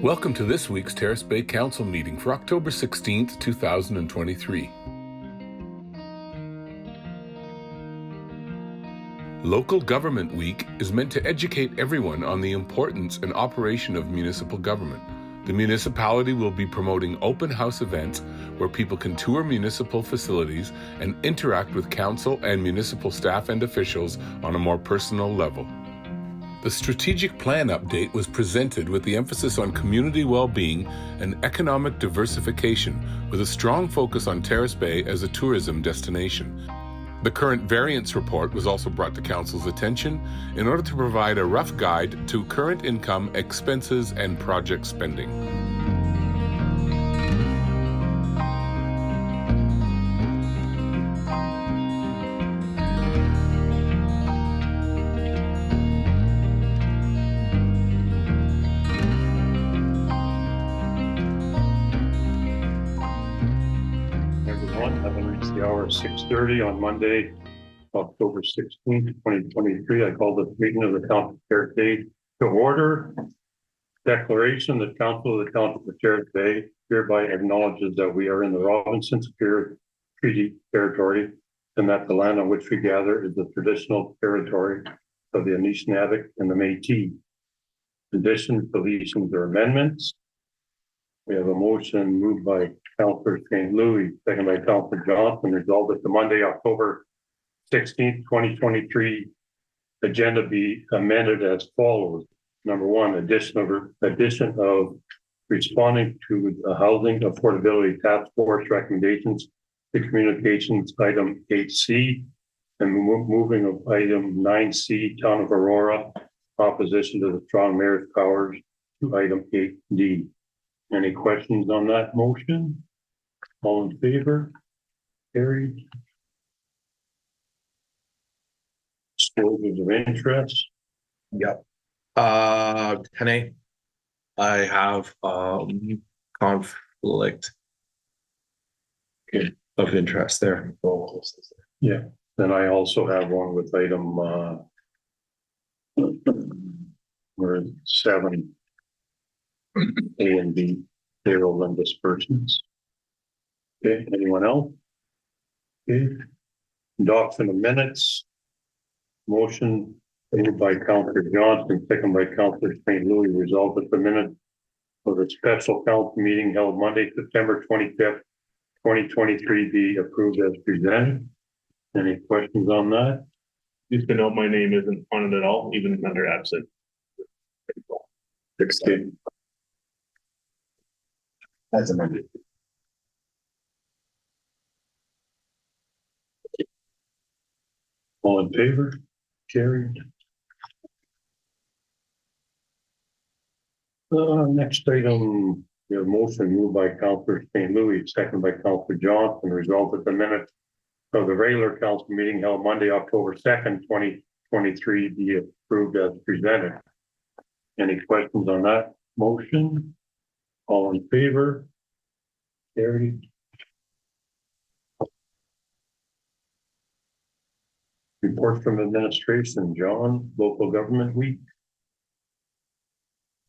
Welcome to this week's Terrace Bay Council meeting for October 16th, 2023. Local Government Week is meant to educate everyone on the importance and operation of municipal government. The municipality will be promoting open house events where people can tour municipal facilities and interact with council and municipal staff and officials on a more personal level. The strategic plan update was presented with the emphasis on community well-being and economic diversification, with a strong focus on Terrace Bay as a tourism destination. The current variance report was also brought to Council's attention in order to provide a rough guide to current income, expenses, and project spending. Having reached the hour of 6:30 on Monday, October 16th, 2023, I call the meeting of the Council of Terrace Bay to order. Declaration: the Council of the Council of Terrace Bay hereby acknowledges that we are in the Robinson Superior Treaty Territory and that the land on which we gather is the traditional territory of the Anishinaabe and the Métis. Additions, deletions, or amendments. We have a motion moved by Councillor St. Louis, second by Councillor Johnson, resolved that the Monday, October 16th, 2023 agenda be amended as follows. Number one, addition of responding to the Housing Affordability Task Force recommendations to communications item 8C and moving of item 9C, Town of Aurora, opposition to the strong mayor's powers to item 8D. Any questions on that motion? All in favor? Carried. Disclosures of interest. Yep. 10A. I have conflict of interest there. Yeah. Then I also have one with item where 7. A and B, payroll and disbursements. Okay, anyone else? Okay, adoption of minutes. Motion moved by Councillor Johnson, second by Councillor St. Louis, resolved that the minutes of the special council meeting held Monday, September 25th, 2023 be approved as presented. Any questions on that? Just to note, my name isn't on it at all, even under absent. 16. As amended. All in favor? Carried. Next item, we have a motion moved by Councillor St. Louis, second by Councillor Johnson, result that the minutes of the regular council meeting held Monday, October 2nd, 2023 be approved as presented. Any questions on that motion? All in favor? Carried. Report from administration, John, local government week.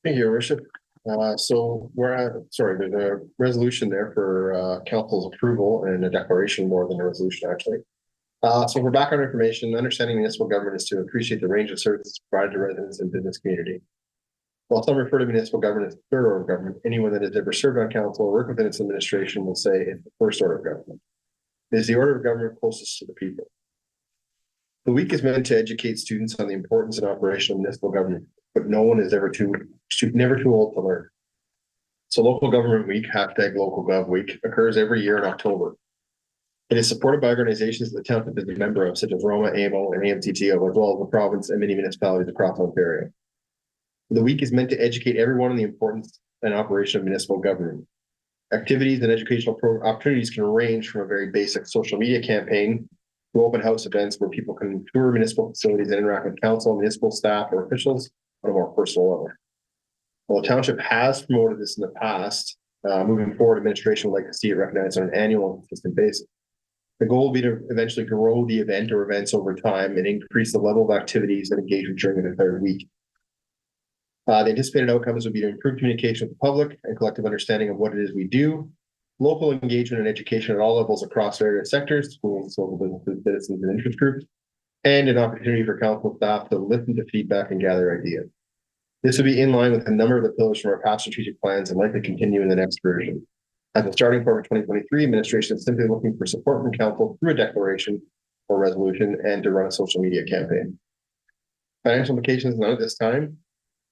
Thank you, Your Worship. So there's a resolution there for council's approval and a declaration more than a resolution, actually. So for background information, understanding municipal government is to appreciate the range of services provided to residents and business community. While some refer to municipal government as the third order of government, anyone that has ever served on council or worked within its administration will say it's the first order of government. It is the order of government closest to the people. The week is meant to educate students on the importance and operation of municipal government, but no one is never too old to learn. So Local Government Week, #LocalGovWeek, occurs every year in October. It is supported by organizations that the township is a member of, such as Roma, AMO, and AMTTO, as well as the province and many municipalities across Ontario. The week is meant to educate everyone on the importance and operation of municipal government. Activities and educational opportunities can range from a very basic social media campaign to open house events where people can tour municipal facilities and interact with council, municipal staff, or officials on a more personal level. While the township has promoted this in the past, moving forward, administration would like to see it recognized on an annual and consistent basis. The goal will be to eventually grow the event or events over time and increase the level of activities and engagement during an entire week. The anticipated outcomes would be to improve communication with the public and collective understanding of what it is we do, local engagement and education at all levels across various sectors, schools, local businesses, citizens, and interest groups, and an opportunity for council staff to listen to feedback and gather ideas. This would be in line with a number of the pillars from our past strategic plans and likely continue in the next version. As a starting point for 2023, administration is simply looking for support from council through a declaration or resolution and to run a social media campaign. Financial implications, none at this time.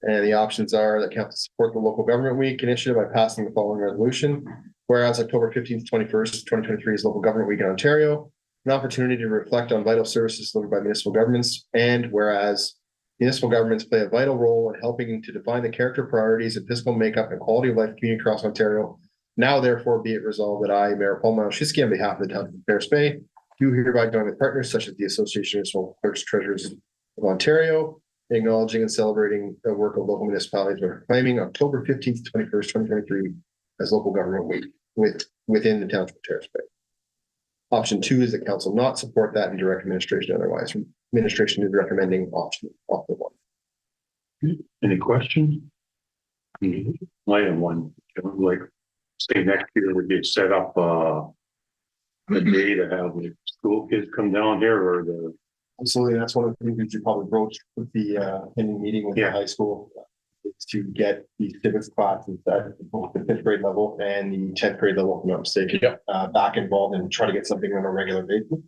And the options are that council support the local government week initiative by passing the following resolution. Whereas October 15th, 21st, 2023 is local government week in Ontario, an opportunity to reflect on vital services delivered by municipal governments. And whereas municipal governments play a vital role in helping to define the character, priorities, and physical makeup and quality of life of community across Ontario. Now, therefore, be it resolved that I, Mayor Paul Malashewski, on behalf of the town of Terrace Bay, do hereby join with partners such as the Association of Municipal Clerks Treasurers of Ontario, acknowledging and celebrating the work of local municipalities by proclaiming October 15th, 21st, 2023 as local government week within the township of Terrace Bay. Option 2 is that council not support that and direct administration otherwise. Administration is recommending option 1. Any questions? Item 1, like say next year we get set up a day to have the school kids come down here or the. Absolutely, that's one of the things you probably broached with the pending meeting with the high school. Is to get the civics classes at both the 5th grade level and the 10th grade level, if I'm not mistaken, back involved and try to get something on a regular basis.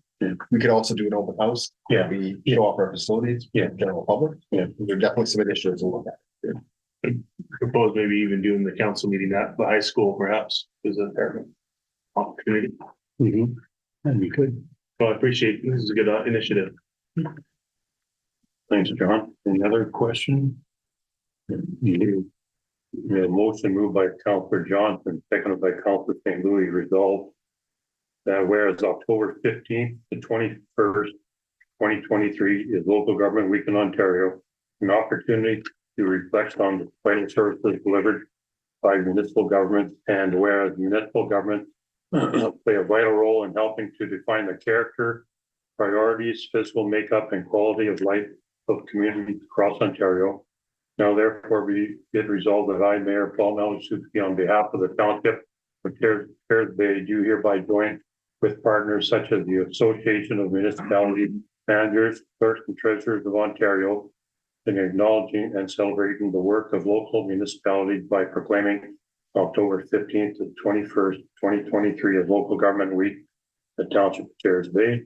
We could also do an open house. We show off our facilities. General public. There are definitely some initiatives to look at. Propose maybe even doing the council meeting at the high school, perhaps, is a fair opportunity. That'd be good. Well, I appreciate this is a good initiative. Thanks, John. Any other question? The motion moved by Councillor Johnson, seconded by Councillor St. Louis, resolved that whereas October 15th to 21st, 2023 is local government week in Ontario, an opportunity to reflect on the vital services delivered by municipal governments, and whereas municipal governments play a vital role in helping to define the character, priorities, physical makeup, and quality of life of communities across Ontario. Now, therefore, be it resolved that I, Mayor Paul Malashewski, on behalf of the township of Terrace Bay, do hereby join with partners such as the Association of Municipality Managers, Clerks, and Treasurers of Ontario in acknowledging and celebrating the work of local municipalities by proclaiming October 15th to 21st, 2023 as Local Government Week at Township of Terrace Bay.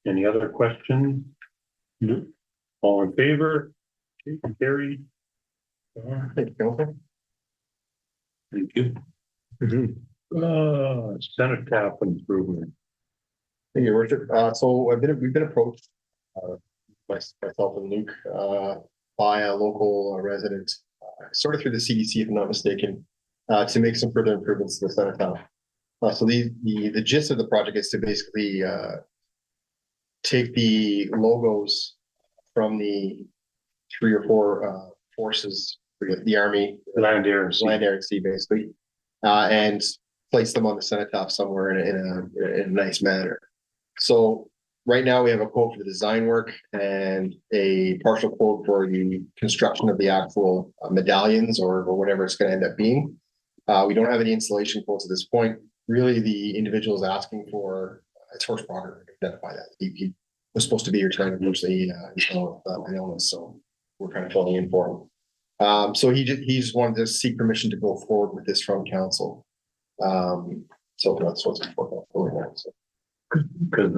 Any other questions? No. All in favor? Okay, carried. Thank you. Thank you. Senate cap improvement. Thank you, Richard. So we've been approached, myself and Luke, by a local resident, sort of through the CDC, if I'm not mistaken, to make some further improvements to the Senate town. So the gist of the project is to basically take the logos from the 3 or 4 forces, the Army, Land, Air, and Sea, basically, and place them on the cenotaph somewhere in a nice manner. So right now we have a quote for the design work and a partial quote for the construction of the actual medallions or whatever it's going to end up being. We don't have any installation quotes at this point. Really, the individual is asking for, it's Horse Proctor to identify that. He was supposed to be here tonight, unfortunately, he's dealing with an illness, so we're kind of filling in for him. So he just wanted to seek permission to go forward with this from council. So that's what's important for now. So. Because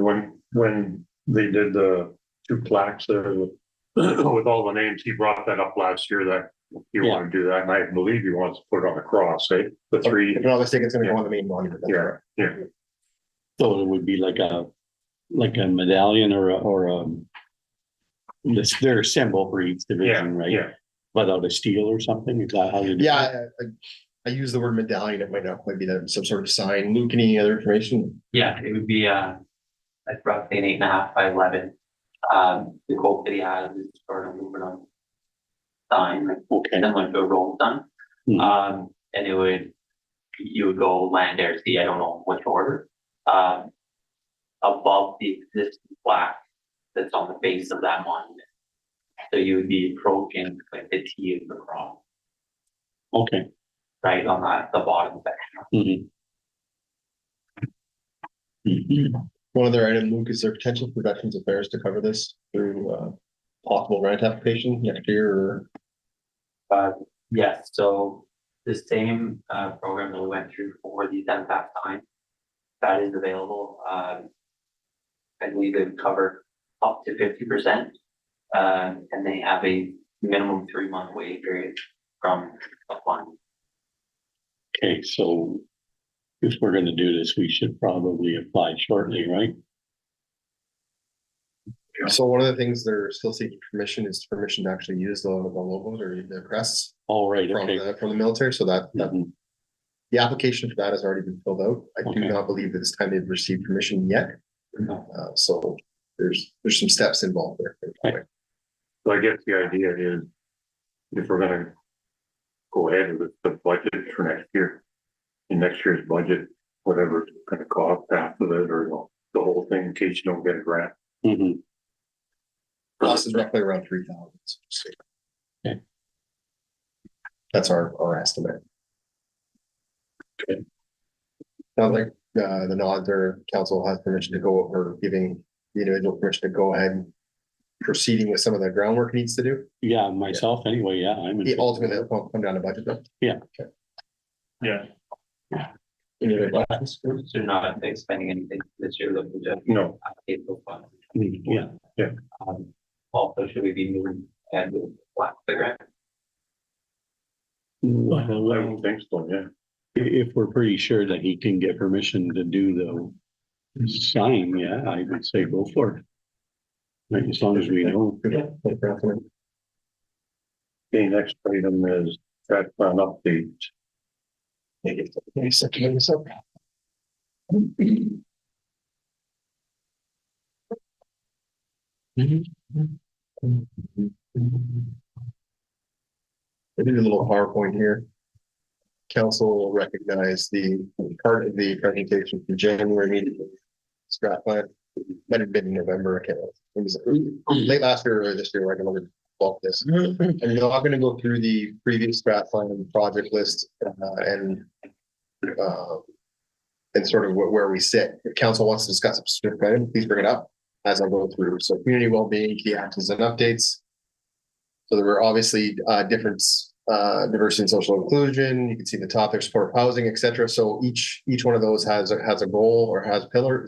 when they did the 2 plaques there with all the names, he brought that up last year that you want to do that, and I believe he wants to put it on the cross, right? The 3. If I'm not mistaken, it's going to go on the main monument. Yeah. So it would be like a medallion or their symbol for each division, right? Yeah. Without a steel or something. Is that how you do it? Yeah, I use the word medallion. It might be that some sort of sign. Luke, any other information? Yeah, it would be like roughly an 8.5 by 11. The quote that he has is sort of aluminum sign, like similar to a roll sign. And you would go land, air, sea. I don't know which order. Above the existing plaque that's on the base of that monument. So you would be approaching like the T of the cross. Okay. right on that, the bottom section. One other item, Luke, is there potential for Veterans Affairs to cover this through possible grant application next year or? Yes, so the same program that we went through for the MPAC sign, that is available. I believe it would cover up to 50%. And they have a minimum 3-month wait period from applying. Okay, so if we're gonna do this, we should probably apply shortly, right? So one of the things they're still seeking permission is permission to actually use the logos or the crests All right, from okay. from the military, so that Mhm. the application for that has already been filled out. I do Okay. not believe that this time they've received permission yet. So there's some steps involved there. Right. So I guess the idea is if we're gonna go ahead with the budget for next year, in next year's budget, whatever it's gonna cost half of it or the whole thing in case you don't get a grant. Mhm. Cost is roughly around 3,000. Okay. That's our estimate. Okay. Sounds like the nod or council has permission to go over giving the individual permission to go ahead and proceeding with some of the groundwork needs to do. Yeah, myself anyway, yeah, I'm. in- Ultimately, it'll come down to budget though. Yeah. Any other questions? So not expending anything this year, looking to No, allocate those funds. Yeah, Also, should we be moving ahead with black grant? I well, don't think so, yeah. if we're pretty sure that he can get permission to do the sign, yeah, I would say go for it. Right, as long as we know. Okay, next item is that plan update. I did a little PowerPoint here. Council will recognize the part of the presentation from January meeting. Strat plan, might have been in November, I can't remember. It was late last year or this year, I can look at this. I'm not gonna go through the previous strat plan and project list and sort of where we sit. If council wants to discuss a specific item, please bring it up as I go through. So community well-being, key actions and updates. So there were obviously different diversity and social inclusion. You can see the topic, support housing, etc. So each one of those has a goal or has the pillar,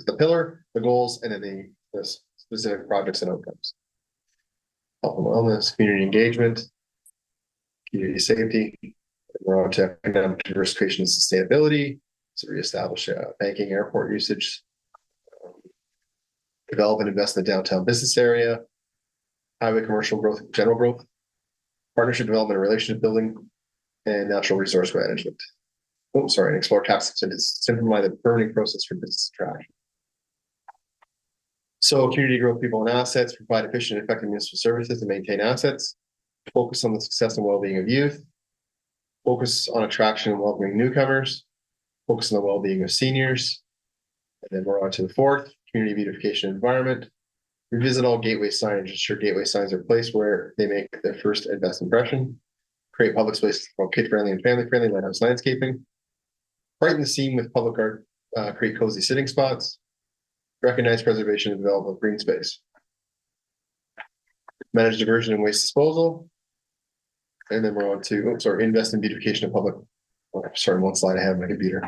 the goals, and then the specific projects and outcomes. Health and wellness, community engagement, community safety. We're on to economic diversification and sustainability. So reestablish banking, airport usage, develop and invest in the downtown business area, highway commercial growth, general growth, partnership development and relationship building, and natural resource management. Oh, sorry, and explore tax incentives, simplify the permitting process for business attraction. So community growth, people and assets, provide efficient and effective municipal services and maintain assets, focus on the success and well-being of youth, focus on attraction and welcoming newcomers, focus on the well-being of seniors. And then we're on to the fourth, community beautification environment. Revisit all gateway signage, ensure gateway signs are placed where they make their first and best impression. Create public spaces for kid-friendly and family-friendly lighthouse landscaping. Brighten the scene with public art, create cozy sitting spots. Recognize preservation and development of green space. Manage diversion and waste disposal. And then we're on to, invest in beautification of public. Sorry, one slide ahead of my computer.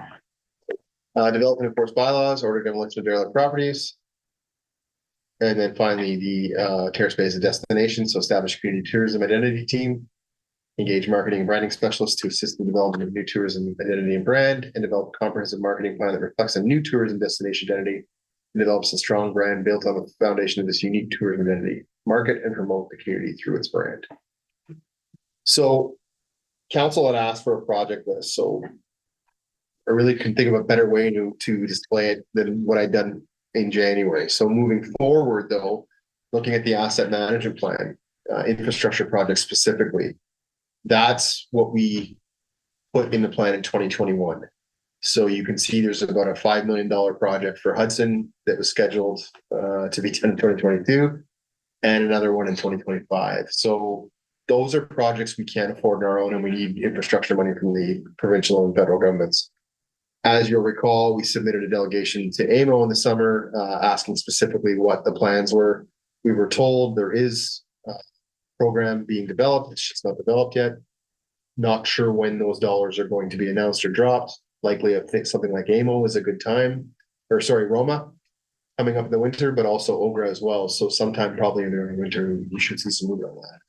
Develop and enforce bylaws, order demolition of derelict properties. And then finally, the Terrace Bay as a destination, so establish a community tourism identity team, engage marketing and branding specialists to assist in the development of new tourism identity and brand, and develop a comprehensive marketing plan that reflects a new tourism destination identity and develops a strong brand built on the foundation of this unique tourism identity, market and promote the community through its brand. So council had asked for a project list, so I really couldn't think of a better way to display it than what I'd done in January. So moving forward, though, looking at the asset management plan, infrastructure projects specifically, that's what we put in the plan in 2021. So you can see there's about a $5 million project for Hudson that was scheduled to be done in 2022 and another one in 2025. So those are projects we can't afford on our own, and we need infrastructure money from the provincial and federal governments. As you'll recall, we submitted a delegation to AMO in the summer, asking specifically what the plans were. We were told there is a program being developed, it's just not developed yet. Not sure when those dollars are going to be announced or dropped. Likely, I think something like AMO is a good time, or sorry, Roma, coming up in the winter, but also OGRA as well. So sometime probably in the early winter, you should see some movement on that.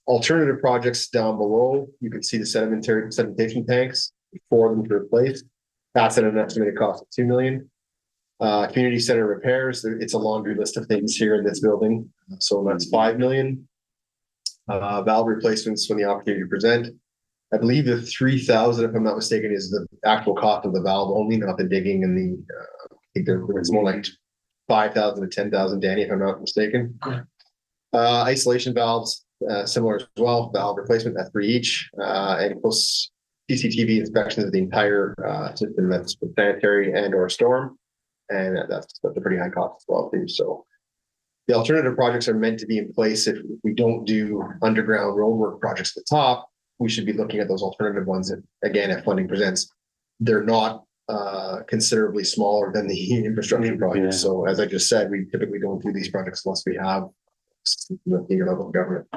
Alternative projects down below, you can see the sedimentation tanks, 4 of them to replace. That's at an estimated cost of 2 million. Community center repairs, it's a laundry list of things here in this building. So that's 5 million. Valve replacements when the opportunity to present. I believe the 3,000, if I'm not mistaken, is the actual cost of the valve only, not the digging and the, I think it's more like 5,000 to 10,000, Danny, if I'm not mistaken. Isolation valves, similar as well, valve replacement at 3 each, and close CCTV inspections of the entire system, that's with sanitary and or storm, and that's a pretty high cost as well too. So the alternative projects are meant to be in place if we don't do underground roadwork projects at the top. We should be looking at those alternative ones that, again, if funding presents, they're not considerably smaller than the infrastructure projects. Yeah. So as I just said, we typically don't do these projects unless we have the senior level of government.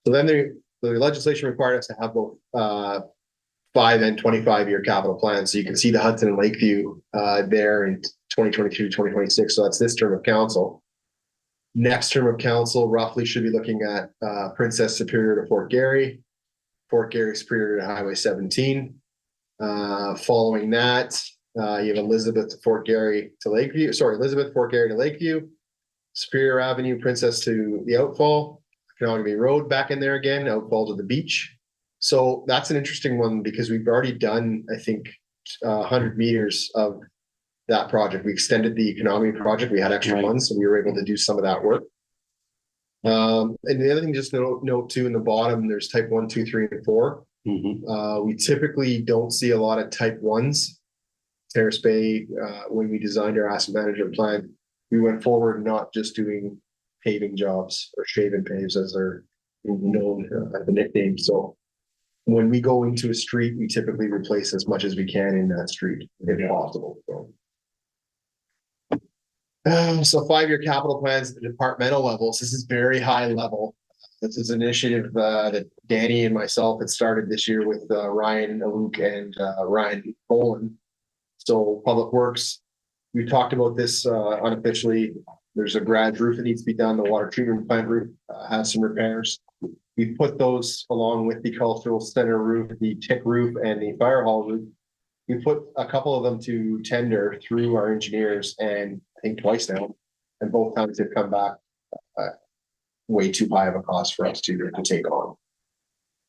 So then the legislation required us to have both 5 and 25-year capital plans. So you can see the Hudson and Lakeview there in 2022, 2026. So that's this term of council. Next term of council roughly should be looking at Princess Superior to Fort Garry, Fort Garry Superior to Highway 17. Following that, you have Elizabeth to Fort Garry to Lakeview. Sorry, Elizabeth, Fort Garry to Lakeview, Superior Avenue, Princess to the Outfall, Canogamy Road back in there again, Outfall to the beach. So that's an interesting one because we've already done, I think, 100 meters of that project. We extended the economy project. We had extra funds, so we were able to do some of that work. And the other thing, just note too, in the bottom, there's type 1, 2, 3, and 4. We typically don't see a lot of type 1s. Terrace Bay, when we designed our asset management plan, we went forward not just doing paving jobs or shaven paves as they're known as the nickname. So when we go into a street, we typically replace as much as we can in that street if possible. So 5-year capital plans at the departmental levels. This is very high level. This is an initiative that Danny and myself had started this year with Ryan Aluk and Ryan Boland. So Public Works, we talked about this unofficially. There's a garage roof that needs to be done. The water treatment plant roof has some repairs. We put those along with the cultural center roof, the tick roof, and the fire hall roof. We put a couple of them to tender through our engineers, and I think twice now, and both times they've come back way too high of a cost for us to take on.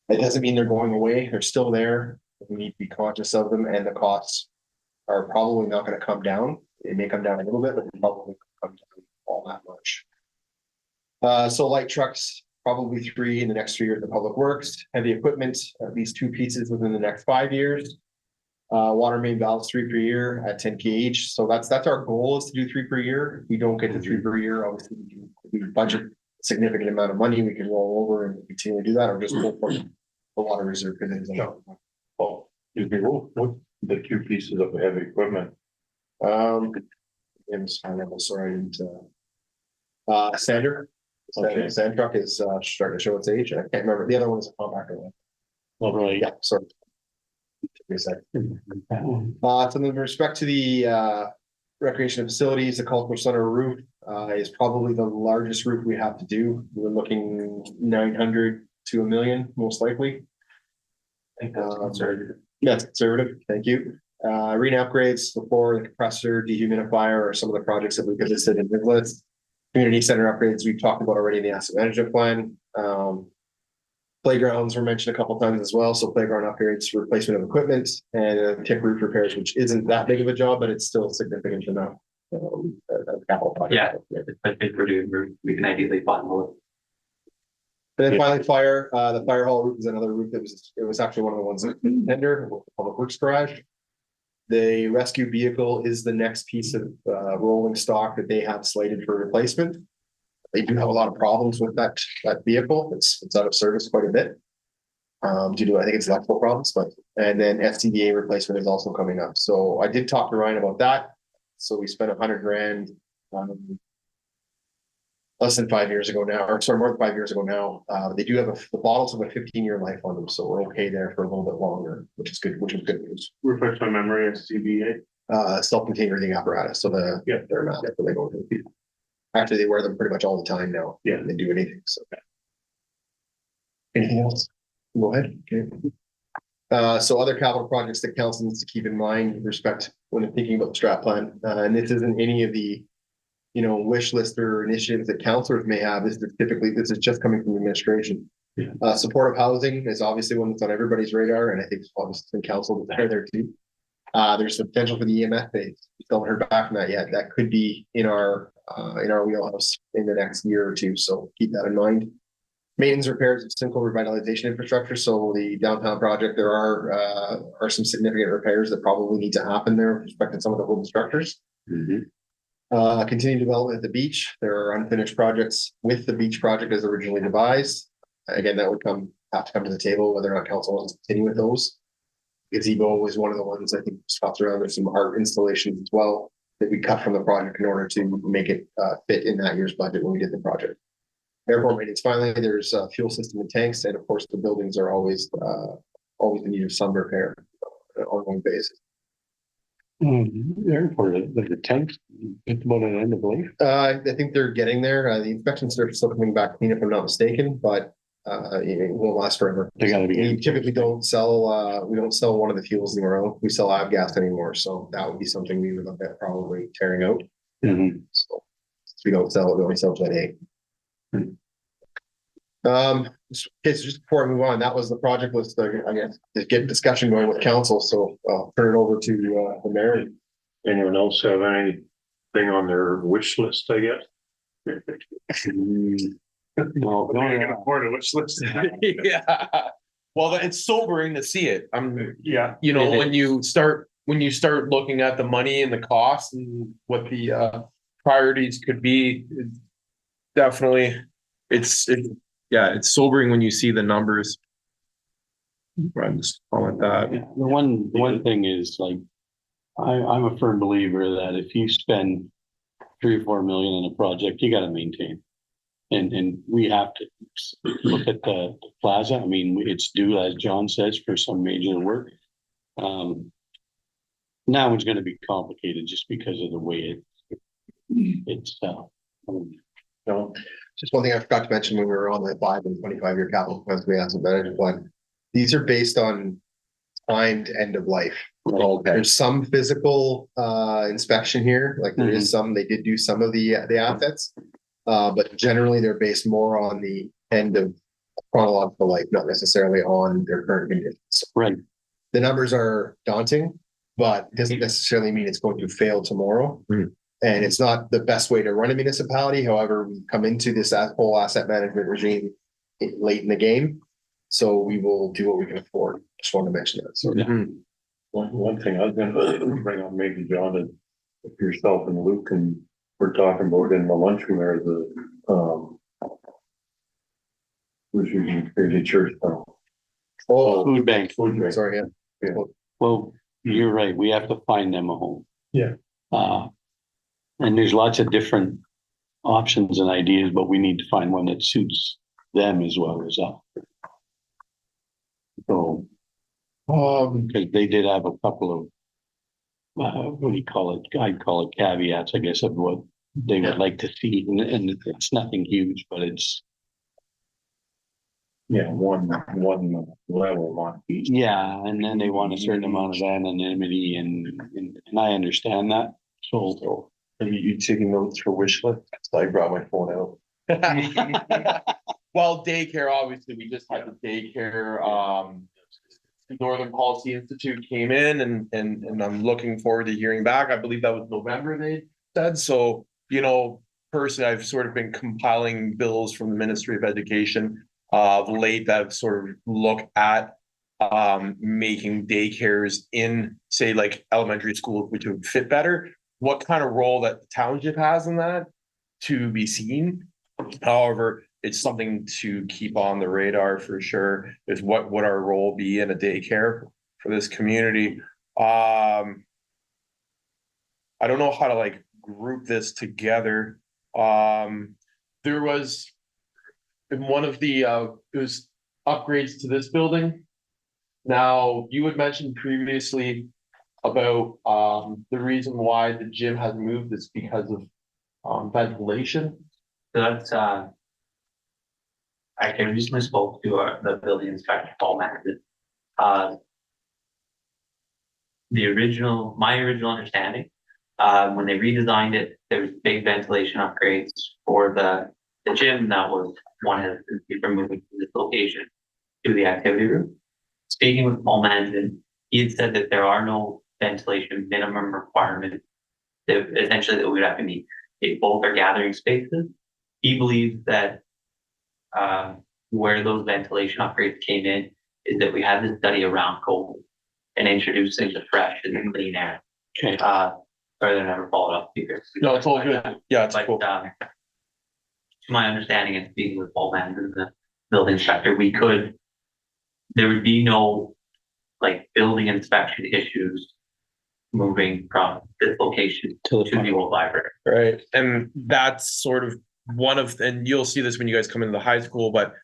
It doesn't mean they're going away. They're still there. We need to be conscious of them, and the costs are probably not going to come down. It may come down a little bit, but they probably come down all that much. So light trucks, probably 3 in the next 3 years of Public Works. Heavy equipment, at least 2 pieces within the next 5 years. Water main valves 3 per year at 10K each. So that's our goal, is to do 3 per year. If we don't get to 3 per year, obviously we budget a significant amount of money. We can roll over and continue to do that, or just pull for the water reserve. Oh, what the 2 pieces of heavy equipment? Sorry, sander. Okay. Sand truck is starting to show its age. I can't remember. The other one is a compactor one. Oh, really? Yeah, sorry. Give me a second. So with respect to the recreation facilities, the cultural center roof is probably the largest roof we have to do. We're looking 900 to $1 million, most likely. I think that's conservative. That's conservative. Thank you. Arena upgrades, the floor, the compressor, dehumidifier are some of the projects that we've listed in the list. Community center upgrades we've talked about already in the asset management plan. Playgrounds were mentioned a couple times as well. So playground upgrades, replacement of equipment, and tick roof repairs, which isn't that big of a job, but it's still significant enough. Capital project. Yeah, especially for doing roof, we can ideally bundle it. And then finally, the fire hall roof is another roof that was actually one of the ones that tender, Public Works garage. The rescue vehicle is the next piece of rolling stock that they have slated for replacement. they do have a lot of problems with that vehicle. It's out of service quite a bit. Due to, I think it's electrical problems, and then FCDA replacement is also coming up. So I did talk to Ryan about that. So we spent $100,000, less than 5 years ago now, or sorry, more than 5 years ago now. They do have the bottles have a 15-year life on them, so we're okay there for a little bit longer, which is good news. Refresh my memory, SCBA. Self-contained breathing apparatus. So they're not, they go to the people. Actually, they wear them pretty much all the time now. Yeah, they do anything. So anything else? Go ahead. Okay. So other capital projects that council needs to keep in mind with respect when they're thinking about the strat plan, and this isn't any of the, wish list or initiatives that councilors may have. This is just coming from the administration. Yeah. Supportive housing is obviously one that's on everybody's radar, and I think obviously council is there too. There's the potential for the EMF phase. We still haven't heard back from that yet. That could be in our wheelhouse in the next year or two. So keep that in mind. Maintenance, repairs, and simple revitalization infrastructure. So the downtown project, there are some significant repairs that probably need to happen there with respect to some of the wooden structures. Mm-hmm. Continued development at the beach. There are unfinished projects with the beach project as originally devised. Again, that would have to come to the table whether or not council wants to continue with those. Gazebo was one of the ones I think stopped around. There's some art installations as well that we cut from the project in order to make it fit in that year's budget when we did the project. Airport maintenance. Finally, there's fuel system and tanks, and of course, the buildings are always in need of some repair on an ongoing basis. The airport, like the tanks, it's about an end of life. I think they're getting there. The inspections are still coming back clean, if I'm not mistaken, but it won't last forever. They gotta be. We typically don't sell. We don't sell one of the fuels anymore. We sell avgas anymore, so that would be something we would look at probably tearing out. Mm-hmm. So we don't sell it. We only sell Jet A. Okay, so just before I move on, that was the project list, I guess, to get discussion going with council. So I'll turn it over to the mayor. Anyone else have anything on their wish list, I guess? No, I can afford a wish list. Yeah. Well, it's sobering to see it. Yeah. When you start looking at the money and the costs and what the priorities could be, definitely it's sobering when you see the numbers. I'm just calling it that. The one thing is like, I'm a firm believer that if you spend 3 or 4 million in a project, you gotta maintain. And we have to look at the plaza. I mean, it's due, as John says, for some major work. Now it's gonna be complicated just because of the way it's No, just one thing I forgot to mention when we were on the 5 and 25-year capital plans we had some management plan. These are based on timed end of life. Okay. There's some physical inspection here, like there is some. They did do some of the assets, but generally they're based more on the end of chronological life, not necessarily on their current conditions. right. The numbers are daunting, but it doesn't necessarily mean it's going to fail tomorrow. And it's not the best way to run a municipality. However, we come into this whole asset management regime late in the game. So we will do what we can afford. Just want to mention that. So One thing I was gonna bring up, maybe John, and if yourself and Luke and we're talking about in the lunchroom there, who's using crazy church now? Food bank. Sorry, yeah. Well, you're right. We have to find them a home. Yeah. And there's lots of different options and ideas, but we need to find one that suits them as well as us. So, because they did have a couple of, what do you call it? I'd call it caveats, I guess, of what they would like to see. And it's nothing huge, but it's. Yeah, one level on each. Yeah, and then they want a certain amount of anonymity and I understand that. So Are you taking notes for wish list? I brought my phone out. Well, daycare, obviously, we just had the daycare, Northern Policy Institute came in and I'm looking forward to hearing back. I believe that was November they said. So, personally, I've sort of been compiling bills from the Ministry of Education of late that sort of look at making daycares in, say, like elementary schools, which would fit better. What kind of role that the township has in that to be seen. However, it's something to keep on the radar for sure, is what would our role be in a daycare for this community? I don't know how to like group this together. There was in one of the it was upgrades to this building. Now, you had mentioned previously about the reason why the gym has moved is because of ventilation. So that's, I recently spoke to the building inspector, Paul Mackett. My original understanding, when they redesigned it, there was big ventilation upgrades for the gym that was wanted to be moving from this location to the activity room. Speaking with Paul Management, he had said that there are no ventilation minimum requirements that essentially that we would have to meet. If both are gathering spaces, he believes that where those ventilation upgrades came in is that we had this study around COVID and introducing the fresh and the clean air. Okay. Sorry, I never followed up here. No, it's all good. Yeah, it's But cool. to my understanding and speaking with Paul Mann, the building inspector, there would be no like building inspection issues moving from this location To to the old library. Right, and that's sort of one of, and you'll see this when you guys come into the high school, but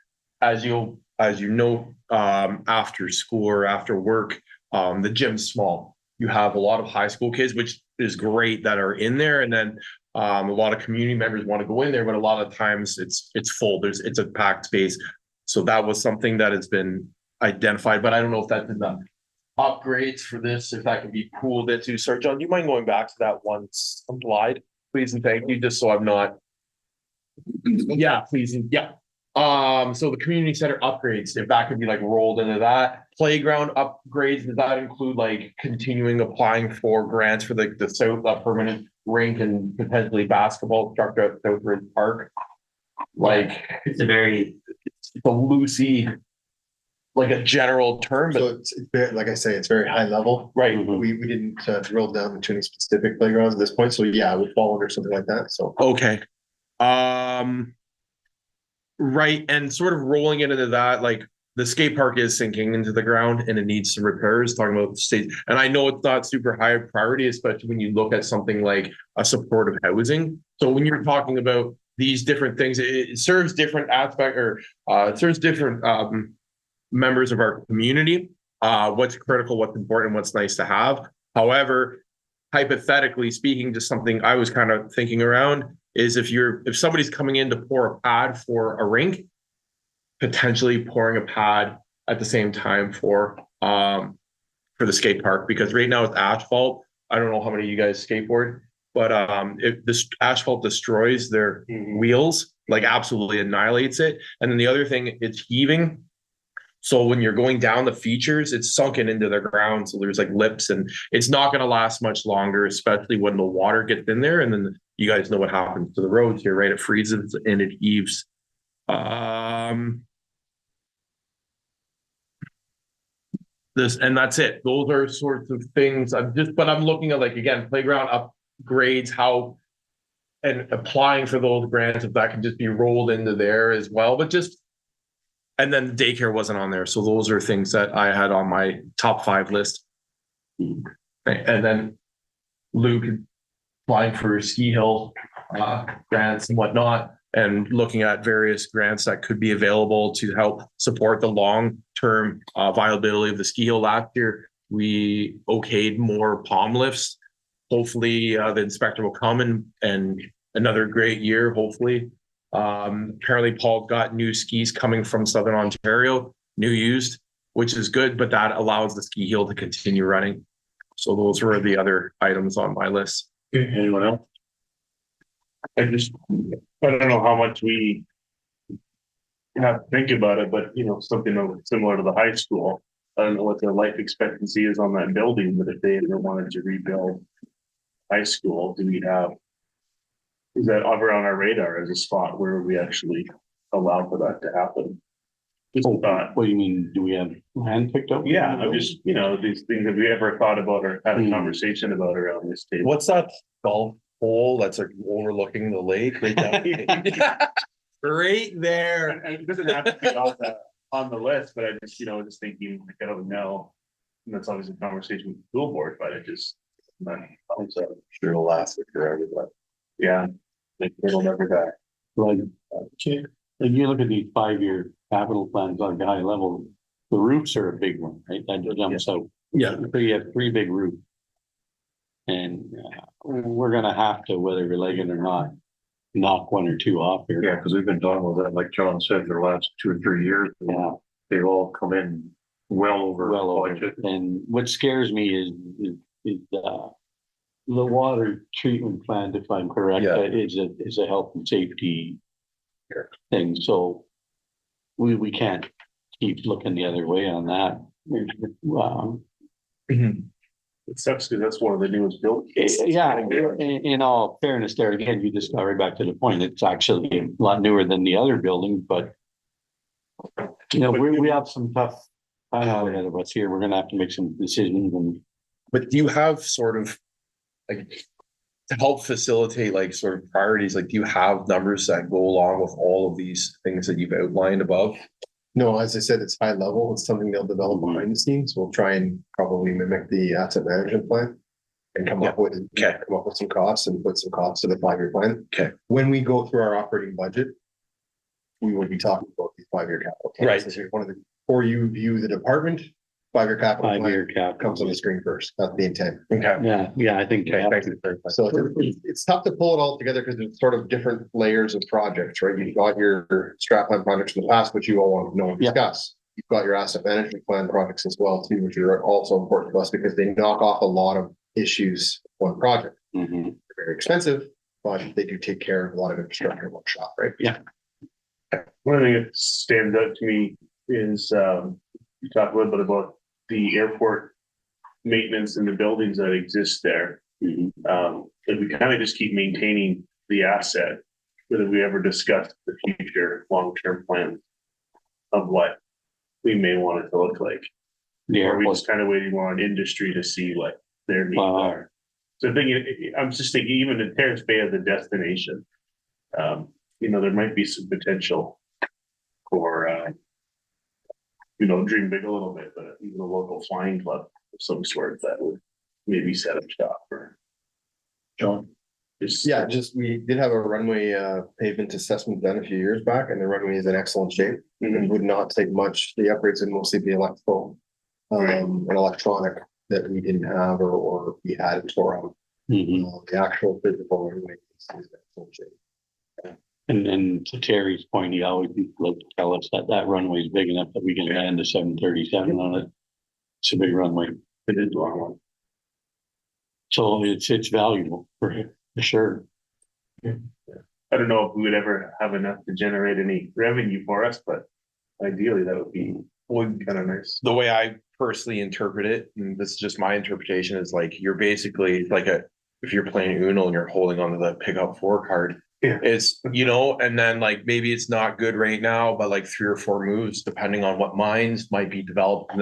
as you know, after school or after work, the gym's small. You have a lot of high school kids, which is great, that are in there, and then a lot of community members want to go in there, but a lot of times it's full. It's a packed space. So that was something that has been identified, but I don't know if that's in the upgrades for this, if that can be pooled into. Sir John, do you mind going back to that one slide, please, and thank you, just so I'm not. Yeah, please, yeah. So the community center upgrades, if that could be like rolled into that. Playground upgrades, does that include like continuing applying for grants for the south permanent rink and potentially basketball structure at Southridge Park? Like, It's a very, it's a loosey, like a general term, So but it's very, like I say, it's very high level. right. We didn't drill down into any specific playgrounds at this point, so yeah, it would fall under something like that, so. Okay. Right, and sort of rolling into that, like the skate park is sinking into the ground and it needs some repairs, talking about the state. And I know it's not super high priority, especially when you look at something like a supportive housing. So when you're talking about these different things, it serves different aspect, or it serves different members of our community. What's critical, what's important, what's nice to have. However, hypothetically speaking, just something I was kind of thinking around is if somebody's coming in to pour a pad for a rink, potentially pouring a pad at the same time for the skate park, because right now it's asphalt. I don't know how many of you guys skateboard, but if this asphalt destroys their wheels, like absolutely annihilates it. And then the other thing, it's heaving. So when you're going down the features, it's sunken into the ground. So there's like lips, and it's not going to last much longer, especially when the water gets in there. And then you guys know what happens to the roads here, right? It freezes and it heaves. And that's it. Those are sorts of things. I'm looking at, like, again, playground upgrades, and applying for those grants, if that can just be rolled into there as well, and then daycare wasn't on there. So those are things that I had on my top 5 list. And then Luke applying for ski hill grants and whatnot, and looking at various grants that could be available to help support the long-term viability of the ski hill. Last year, we okayed more palm lifts. Hopefully the inspector will come and another great year, hopefully. Apparently Paul got new skis coming from Southern Ontario, new used, which is good, but that allows the ski hill to continue running. So those were the other items on my list. Anyone else? I don't know how much we have to think about it, but something similar to the high school. I don't know what their life expectancy is on that building, but if they ever wanted to rebuild high school, is that ever on our radar as a spot where we actually allow for that to happen? Just a thought. What do you mean? Do we have land picked up? Yeah, I'm just, these things, have we ever thought about or had a conversation about around this table? What's that golf hole that's like overlooking the lake right down? Right there. And it doesn't have to be on the list, but I just, just thinking, like, I don't know. And that's always a conversation with the school board, but it just. Sure it'll last forever, but. Yeah, it'll never die. Like, you look at these 5-year capital plans on a high level, the roofs are a big one, right? That jumps out. Yeah. So you have 3 big roofs. And we're gonna have to, whether we like it or not, knock 1 or 2 off here. Yeah, because we've been talking about that, like John said, for the last 2 or 3 years. Yeah. They've all come in well over. Well over. budget. And what scares me is the water treatment plant, if I'm correct, Yeah. is a health and safety thing. So we can't keep looking the other way on that. It sucks because that's one of the newest buildings. Yeah, in all fairness there, again, you just got right back to the point. It's actually a lot newer than the other building, but we have some tough time ahead of us here. We're gonna have to make some decisions and But do you have sort of like to help facilitate like sort of priorities? Like, do you have numbers that go along with all of these things that you've outlined above? No, as I said, it's high level. It's something they'll develop behind the scenes. We'll try and probably mimic the asset management plan. And come up with some costs and put some costs to the 5-year plan. Okay. When we go through our operating budget, we will be talking about these 5-year capital plans. Right. This is one of the, before you view the department, 5-year capital 5-year plan cap. comes on the screen first. That's the intent. Okay. Yeah, I think. Thank you. So it's tough to pull it all together because there's sort of different layers of projects, right? You've got your strat plan projects in the past, which you all want to know and discuss. You've got your asset management plan projects as well too, which are also important to us because they knock off a lot of issues on project. Mhm. They're very expensive, but they do take care of a lot of infrastructure in one shot, right? Yeah. One thing that stands out to me is, you talk a little bit about the airport maintenance and the buildings that exist there. Mhm. If we kind of just keep maintaining the asset, whether we ever discuss the future long-term plan of what we may want it to look like. The Or we airport. just kind of waiting on industry to see what their needs Wow. are. So I'm just thinking, even the Terrace Bay as a destination, there might be some potential for, dream big a little bit, but even a local flying club of some sort that would maybe set up shop for. John. Yeah, we did have a runway pavement assessment done a few years back and the runway is in excellent shape. It would not take much. The upgrades would mostly be electrical and electronic that we didn't have or we had for Mhm. the actual physical runway is in excellent shape. And to Terry's point, he always used to like to tell us that runway is big enough that we can land a 737 on it. It's a big runway. It is a long one. So it's valuable for sure. I don't know if we would ever have enough to generate any revenue for us, but ideally that would be kind of nice. The way I personally interpret it, and this is just my interpretation, is like you're basically like if you're playing Uno and you're holding onto the pick up 4 card. Yeah. It's, and then like maybe it's not good right now, but like 3 or 4 moves, depending on what mines might be developed in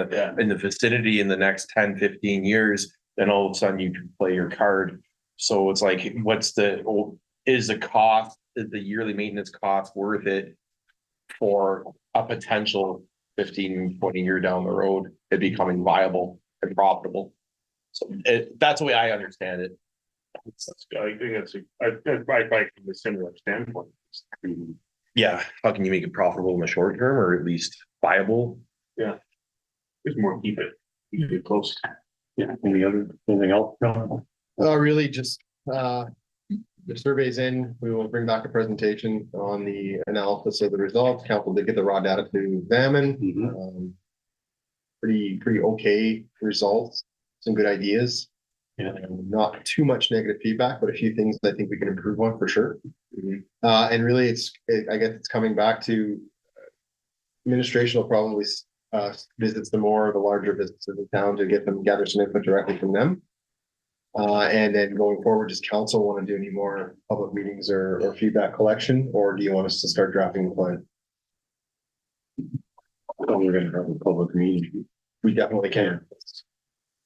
the vicinity in the next 10, 15 years, then all of a sudden you can play your card. So it's like, is the yearly maintenance cost worth it for a potential 15, 20 year down the road, it becoming viable and profitable? So that's the way I understand it. I think I probably from a similar standpoint. Yeah, how can you make it profitable in the short term or at least viable? There's more keep it close. Yeah. Anything else? Really just the survey's in, we will bring back a presentation on the analysis of the results. Council did get the raw data to examine. Mhm. Pretty okay results, some good ideas. Yeah. Not too much negative feedback, but a few things I think we can improve on for sure. And really I guess it's coming back to administration will probably visit some more of the larger businesses in town to gather some input directly from them. And then going forward, does council want to do any more public meetings or feedback collection, or do you want us to start drafting the plan? We're gonna have a public meeting. We definitely can.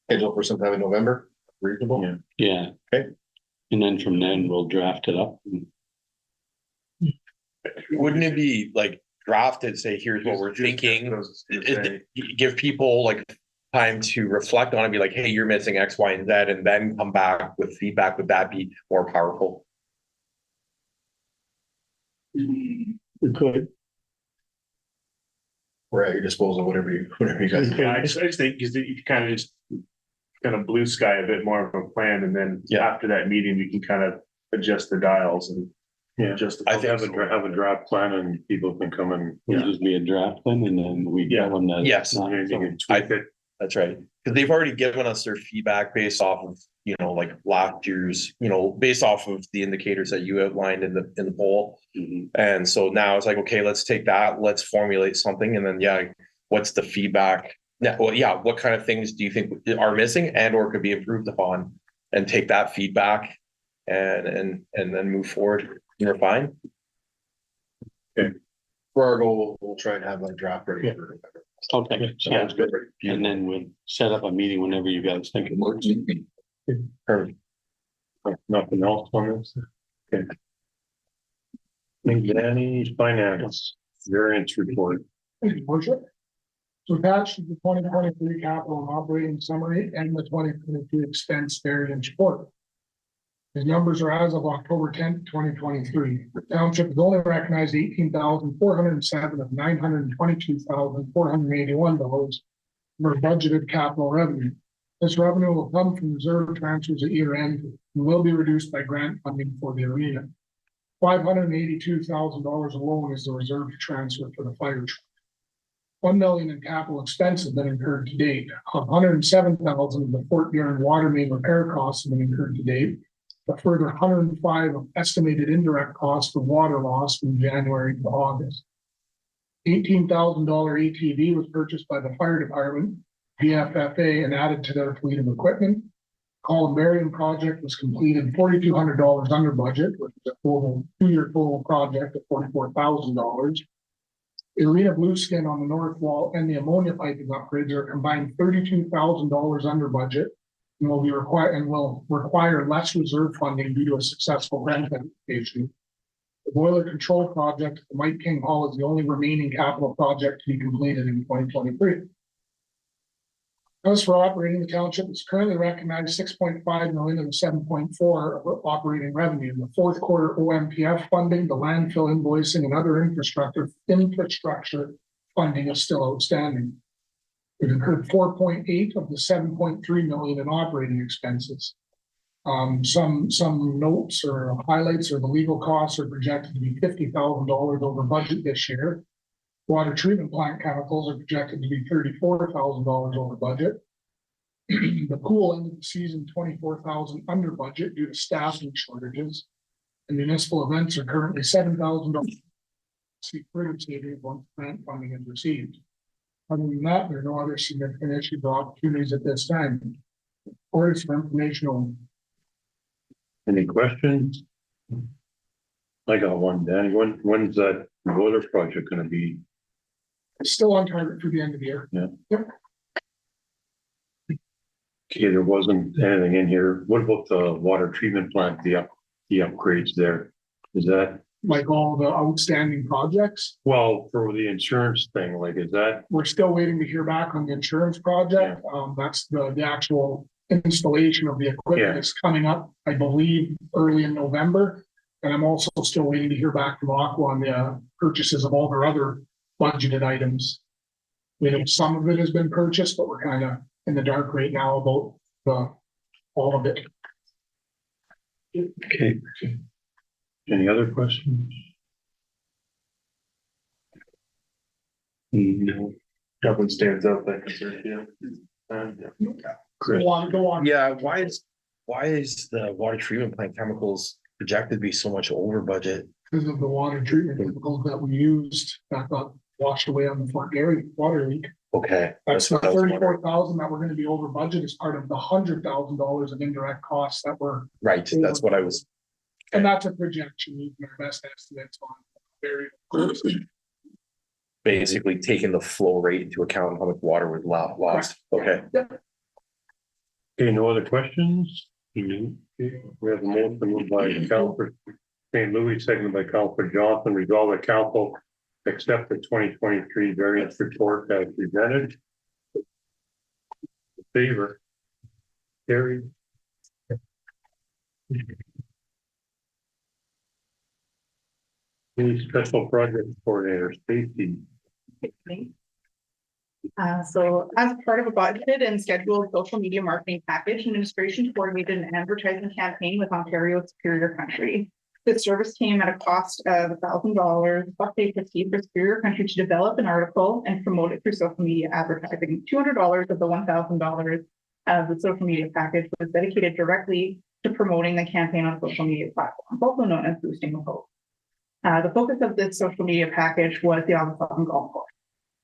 Schedule for sometime in November, reasonable? Yeah. Yeah. Okay. And then from then we'll draft it up. wouldn't it be like drafted, say, here's what we're thinking? Give people like time to reflect on it, be like, hey, you're missing X, Y, and Z, and then come back with feedback. Would that be more powerful? We could. We're at your disposal, whatever you guys. Yeah, I just think because you kind of just kind of blue sky a bit more of a plan, and then after that meeting, we can kind of adjust the dials and just. I think have a draft plan and people can come and. It'll just be a draft then, and then we get one that. Yes. not- You can I tweak it. That's right. Because they've already given us their feedback based off of, like last year's, based off of the indicators that you outlined in the poll. Mhm. And so now it's like, okay, let's take that, let's formulate something, and then, what's the feedback? What kind of things do you think are missing and or could be improved upon? And take that feedback and then move forward and refine. For our goal, we'll try and have a draft ready for. Okay, sounds good. And then we'll set up a meeting whenever you guys think it works. Perfect. Nothing else on this? Okay. Danny's finance variance report. Thank you, Worship. So attached to the 2023 capital and operating summary and the 2022 expense variance report. The numbers are as of October 10th, 2023. The township has only recognized 18,407 of $922,481 for budgeted capital revenue. This revenue will come from reserve transfers at year end and will be reduced by grant funding for the arena. $582,000 alone is the reserve transfer for the fire truck. $1 million in capital expenses have been incurred to date. $107,000 of the Fort Garron water main repair costs have been incurred to date. A further $105,000 of estimated indirect costs for water loss from January to August. $18,000 ATV was purchased by the fire department, BFFA, and added to their fleet of equipment. Columbarium project was completed $4,200 under budget, which is a total 2-year total project of $44,000. The arena blue skin on the north wall and the ammonia piping upgrades are combined $32,000 under budget. And will require less reserve funding due to a successful grant application. The boiler control project at the Mike King Hall is the only remaining capital project to be completed in 2023. As for operating, the township is currently recognized 6.5 million of the 7.4 of operating revenue. In the fourth quarter OMPF funding, the landfill invoicing and other infrastructure funding is still outstanding. We've incurred 4.8 of the 7.3 million in operating expenses. Some notes or highlights or the legal costs are projected to be $50,000 over budget this year. Water treatment plant chemicals are projected to be $34,000 over budget. The pool ended the season 24,000 under budget due to staffing shortages. And municipal events are currently $7,000. See further savings once grant funding is received. Other than that, there are no other significant issues or opportunities at this time. Orders for information only. Any questions? I got one, Danny. When's that boiler project gonna be? It's still on target for the end of the year. Okay, there wasn't anything in here. What about the water treatment plant, the upgrades there? Is that, Like all the outstanding projects, well, for the insurance thing, like, is that, we're still waiting to hear back on the insurance project. That's the actual installation of the equipment is coming up, I believe, early in November. And I'm also still waiting to hear back from Aqua on the purchases of all their other budgeted items. We know some of it has been purchased, but we're kind of in the dark right now about all of it. okay? Any other questions? No. Nothing stands out that concern, Go on. Yeah, why is the water treatment plant chemicals projected to be so much over budget? Because of the water treatment chemicals that we used that got washed away on the Fort Garry water leak. Okay. That's the what I was wondering. 34,000 that we're gonna be over budget as part of the $100,000 of indirect costs that were, Right, that's what I was, and that's a projection, using our best estimates on very. basically taking the flow rate into account, how much water was lost. Okay. Okay, no other questions? Okay, we have a motion moved by St. Louis, seconded by Councilor Johnson, resolve the council accept the 2023 variance report as presented. Favor. Carried. Any special project coordinator, Stacy? So as part of a budgeted and scheduled social media marketing package, administration coordinated an advertising campaign with Ontario Superior Country. This service came at a cost of $1,000 plus $850 for Superior Country to develop an article and promote it through social media advertising. $200 of the $1,000 of the social media package was dedicated directly to promoting the campaign on social media platforms, also known as boosting the hope. The focus of this social media package was the August Autumn Golf Course.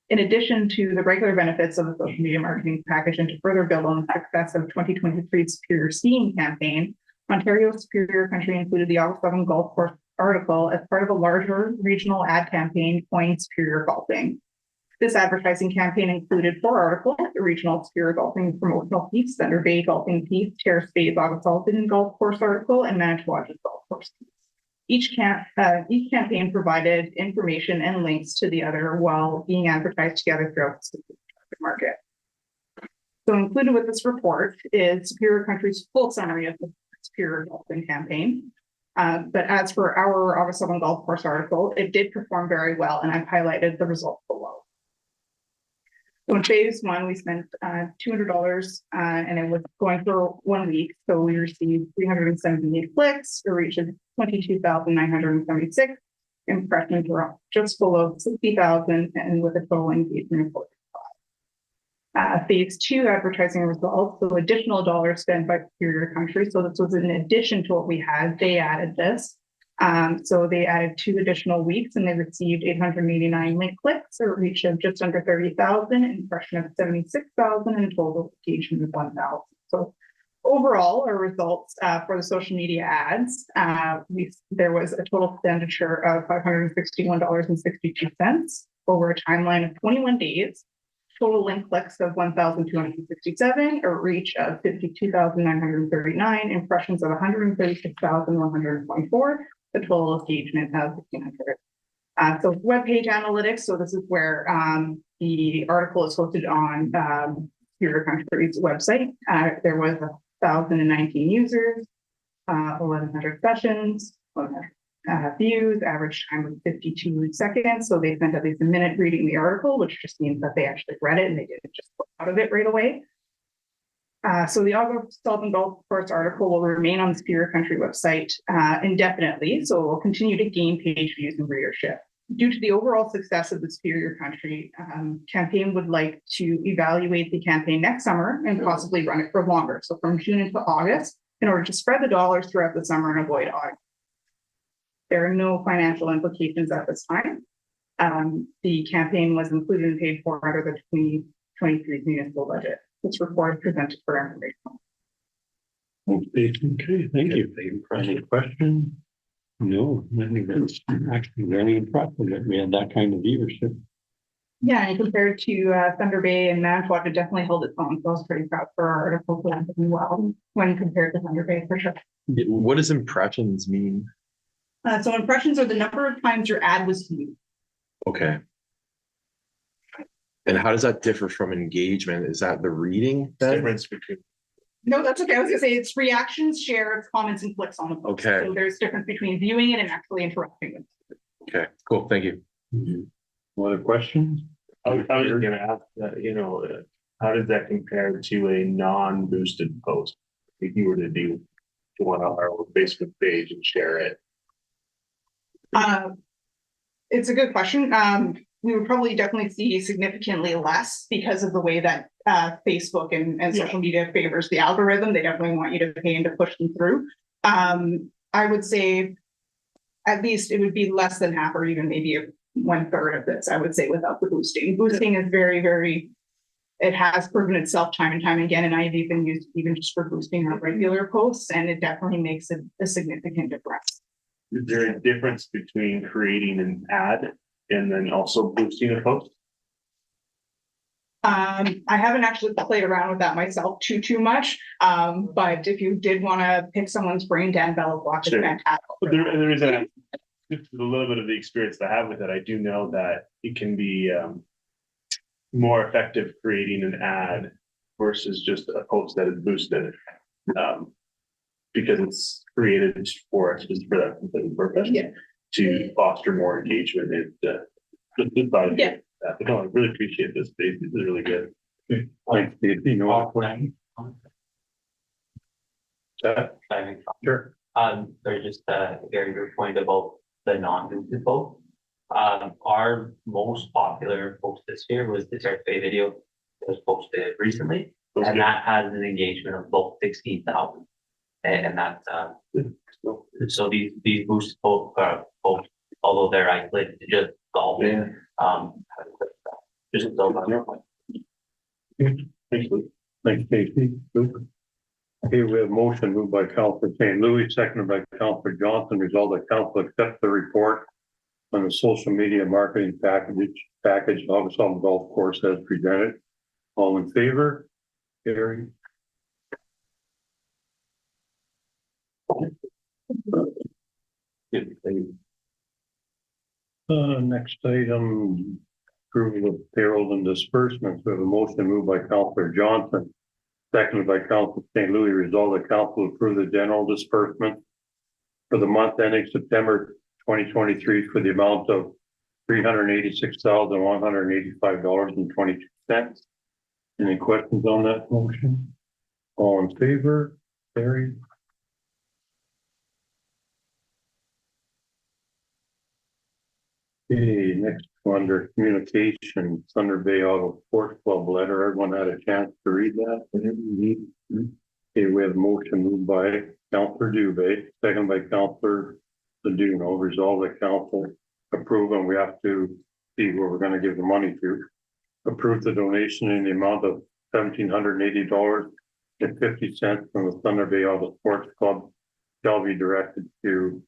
In addition to the regular benefits of the social media marketing package and to further build on the success of 2023 Superior Skiing campaign, Ontario Superior Country included the August Autumn Golf Course article as part of a larger regional ad campaign coining Superior Golfing. This advertising campaign included 4 articles: the regional Superior Golfing promotional piece, Thunder Bay Golfing piece, Terrace Bay's August Autumn Golf Course article, and Manitowoc's Golf Course piece. Each campaign provided information and links to the other while being advertised together throughout the market. So included with this report is Superior Country's full summary of the Superior Golfing campaign. But as for our August Autumn Golf Course article, it did perform very well, and I've highlighted the results below. So in phase 1, we spent $200 and it was going for 1 week. So we received 378 clicks, a reach of 22,976. Impressions were just below 60,000 and with a total engagement of 45. Phase 2 advertising results, so additional dollars spent by Superior Country. So this was in addition to what we had, they added this. So they added 2 additional weeks and they received 889 link clicks, a reach of just under 30,000, impression of 76,000, and total engagement of 1,000. So overall, our results for the social media ads, there was a total expenditure of $561.62 over a timeline of 21 days. Total link clicks of 1,267, a reach of 52,939, impressions of 136,124. The total engagement of 1,500. So webpage analytics. So this is where the article is hosted on Superior Country's website. There was 1,019 users, 1,100 sessions, 1,100 views, average time of 52 seconds. So they spent at least a minute reading the article, which just means that they actually read it and they didn't just put out of it right away. So the August Autumn Golf Course article will remain on the Superior Country website indefinitely, so it will continue to gain page views and readership. Due to the overall success of the Superior Country campaign, would like to evaluate the campaign next summer and possibly run it for longer, so from June into August, in order to spread the dollars throughout the summer and avoid audit. There are no financial implications at this time. The campaign was included and paid for under the 2023 municipal budget. This report is presented for information. Okay, thank you. Any questions? No, I think that's actually very impressive that we had that kind of viewership. Yeah, and compared to Thunder Bay and Manitowoc, it definitely held its own. So I was pretty proud for our article as well when compared to Thunder Bay for sure. What does impressions mean? So impressions are the number of times your ad was viewed. Okay. And how does that differ from engagement? Is that the reading then? Difference between. No, that's okay. I was gonna say it's reactions, shares, comments, and clicks on the post. Okay. So there's difference between viewing it and actually interacting with it. Okay, cool. Thank you. Other questions? I was just gonna ask that, how does that compare to a non-boosted post? If you were to do one on our Facebook page and share it. It's a good question. We would probably definitely see significantly less because of the way that Facebook and social media favors the algorithm. They definitely want you to pay and to push them through. I would say at least it would be less than half or even maybe 1/3 of this, I would say, without the boosting. Boosting is very, very, it has proven itself time and time again, and I've even used even just for boosting our regular posts, and it definitely makes a significant difference. Is there a difference between creating an ad and then also boosting a post? I haven't actually played around with that myself too much. But if you did want to pick someone's brain, Dan Bell block is Sure. fantastic. But there is a little bit of the experience that I have with it. I do know that it can be more effective creating an ad versus just a post that is boosted. Because it's created for us just for that specific purpose. Yeah. To foster more engagement and just thought of Yeah. that. But no, I really appreciate this. This is really good. Thanks, Steve. You know what question? Sure. There's just a very good point about the non-boosted post. Our most popular post this year was the Terrace video that was posted recently, and that has an engagement of about 16,000. And that's, so these boosted posts, although they're isolated to just golf, just so. Thanks, Casey. Luke. Okay, we have motion moved by Councilor St. Louis, seconded by Councilor Johnson. Resolved that council accept the report on the social media marketing package of August Golf Course as presented. All in favor? Carry. Next item, approval of payroll and disbursements. We have a motion moved by Councilor Johnson, seconded by Councilor St. Louis. Resolved that council approve the general disbursement for the month ending September 2023 for the amount of $386,185.22. Any questions on that motion? All in favor? Carried. Okay, next under communication, Thunder Bay Auto Sports Club letter. Everyone had a chance to read that? Okay, we have a motion moved by Councilor Dubé, second by Councilor Leduno. Resolve that council approve, and we have to see where we're gonna give the money to. Approve the donation in the amount of $1,780.50 from the Thunder Bay Auto Sports Club shall be directed to,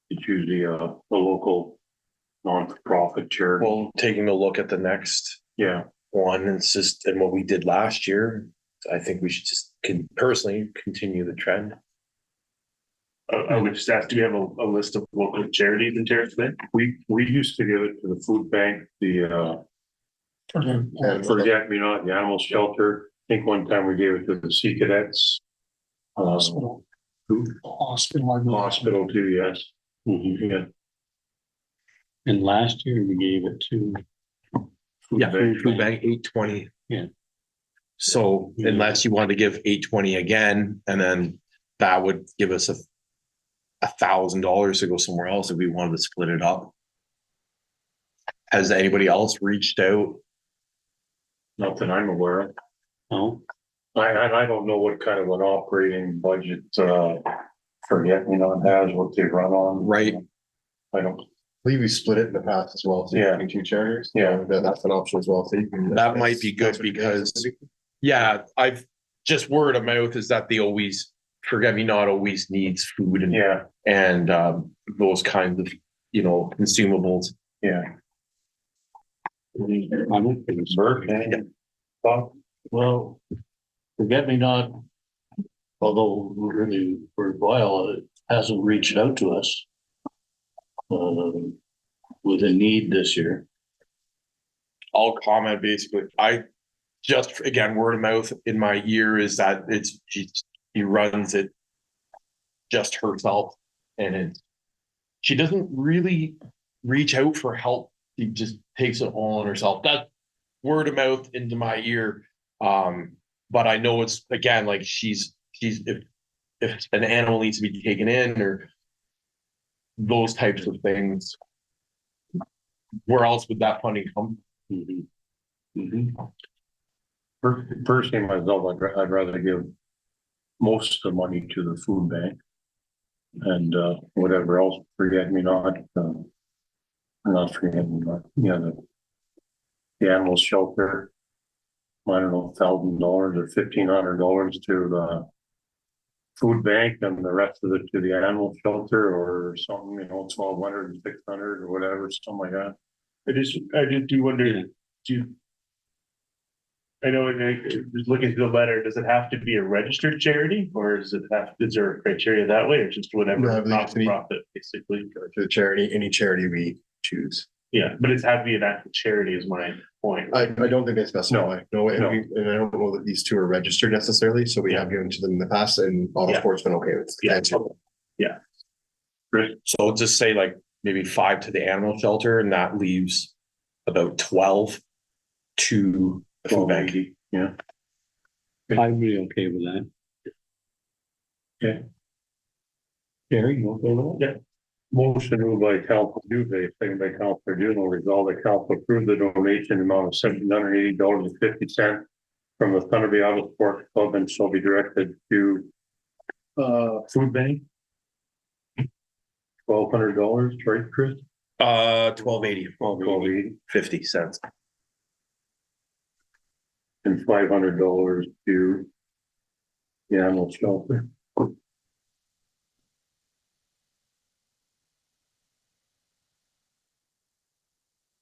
it's usually the local non-profit charity. Well, taking a look at the next Yeah, one, it's just, and what we did last year, I think we should just personally continue the trend. I would just ask, do we have a list of local charities in Terrace Bay? we used to give it to the food bank, the forget me not, the animal shelter. I think one time we gave it to the Sea Cadets. Hospital. Hospital too, yes. Yeah. And last year we gave it to, Food bank 820. Yeah. So unless you wanted to give 820 again, and then that would give us $1,000 to go somewhere else if we wanted to split it up. Has anybody else reached out? Not that I'm aware of. no, I don't know what kind of an operating budget, forget me not has, what they run on. Right. I don't, believe we split it in the past as well, so Yeah. between two charities. Yeah. That's an option as well, so you can. That might be good because, yeah, I've just word of mouth is that they always, forget me not always needs food and, yeah, and those kinds of, consumables. yeah. I'm okay with Bert, any thought? Well, forget me not, although really for a while, it hasn't reached out to us. With a need this year. I'll comment basically. I just, again, word of mouth in my ear is that he runs it just herself, and she doesn't really reach out for help. She just takes it all on herself. That word of mouth into my ear. But I know it's, again, like she's if an animal needs to be taken in or those types of things, where else would that funding come? Personally, myself, I'd rather give most of the money to the food bank. And whatever else, forget me not, not forget me not, the animal shelter. I don't know, $1,000 or $1,500 to the food bank and the rest of it to the animal shelter or something, 1,200 and 600 or whatever, something like that. I just do wonder, I know, just looking through the letter, does it have to be a registered charity or is there a criteria that way or just No, I whatever, believe not it's for profit, basically? To the charity, any charity we choose. Yeah, but it's had to be an active charity is my point. I don't think they specify. No, and No. and I don't know that these two are registered necessarily, so we have given to them in the past and auto Yeah. sport's been okay with. Yeah. So I'll just say like maybe 5 to the animal shelter and that leaves about 12 to the food bank. Yeah. I'd be okay with that. Okay. Gary, you okay with that? Motion moved by Council Dubé, second by Councilor Duno, resolve that council approve the donation amount of $1,780.50 from the Thunder Bay Auto Sports Club and shall be directed to food bank. $1,200, right, Chris? 12.80, 12.80 50 cents. and $500 to the animal shelter.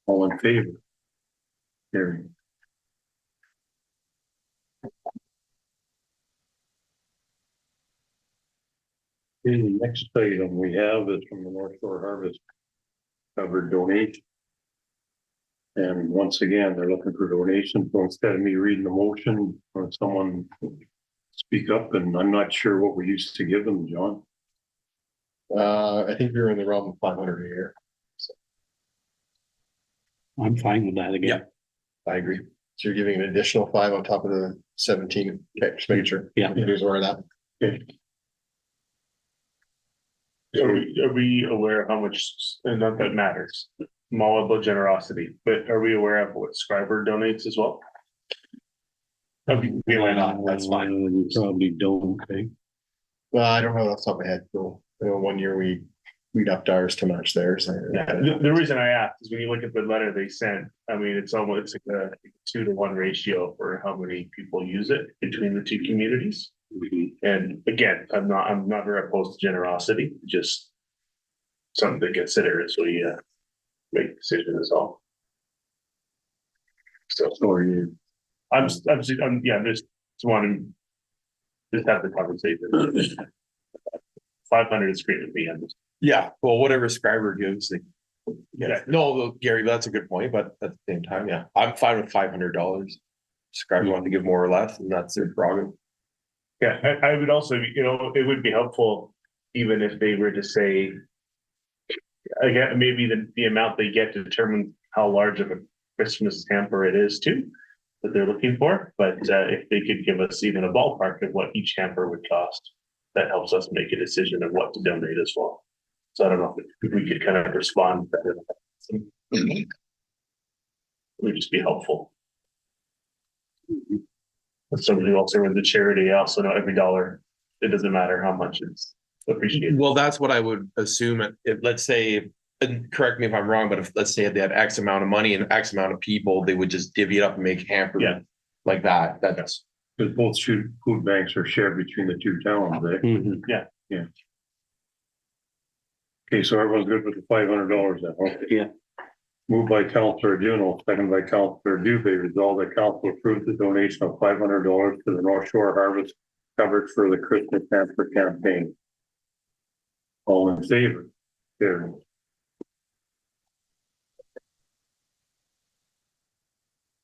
All in favor? Carried. Okay, the next item we have is from the North Shore Harvest covered donation. And once again, they're looking for donations, so instead of me reading the motion, or someone speak up, and I'm not sure what we used to give them, John. I think we were in the realm of 500 a year. I'm fine with that again. I agree. So you're giving an additional 5 on top of the 17. Okay, just making sure. Yeah. Here's where that. Okay. Are we aware of how much, and not that matters, mallable generosity, but are we aware of what Scriber donates as well? Okay, why not? That's fine. We probably don't, okay? Well, I don't know off the top of my head. So, you know, one year we upped ours to match theirs. Yeah, the reason I asked is when you look at the letter they sent, I mean, it's almost like a 2-to-1 ratio for how many people use it between the two communities. And again, I'm not very opposed to generosity, just something to consider as we make decisions is all. So Or you, I'm just wanting to just have the conversation. 500 is great with me. Yeah, well, whatever Scriber gives, yeah, no, Gary, that's a good point, but at the same time, yeah, I'm fine with $500. Scriber wanted to give more or less, and that's their prerogative. Yeah, I would also, it would be helpful, even if they were to say, again, maybe the amount they get to determine how large of a Christmas hamper it is too, that they're looking for, but if they could give us even a ballpark of what each hamper would cost, that helps us make a decision of what to donate as well. So I don't know if we could kind of respond better. It would just be helpful. Somebody also with the charity, I also know every dollar, it doesn't matter how much it's appreciated. Well, that's what I would assume. If let's say, and correct me if I'm wrong, but if let's say they had X amount of money and X amount of people, they would just divvy it up and make hampers like that. That's because both food banks are shared between the two towns, right? Mhm. Okay, so everyone's good with the $500 then, okay? Yeah. Moved by Councilor Duno, second by Councilor Dubé, resolve that council approves the donation of $500 to the North Shore Harvest covered for the Christmas hamper campaign. All in favor? Carried.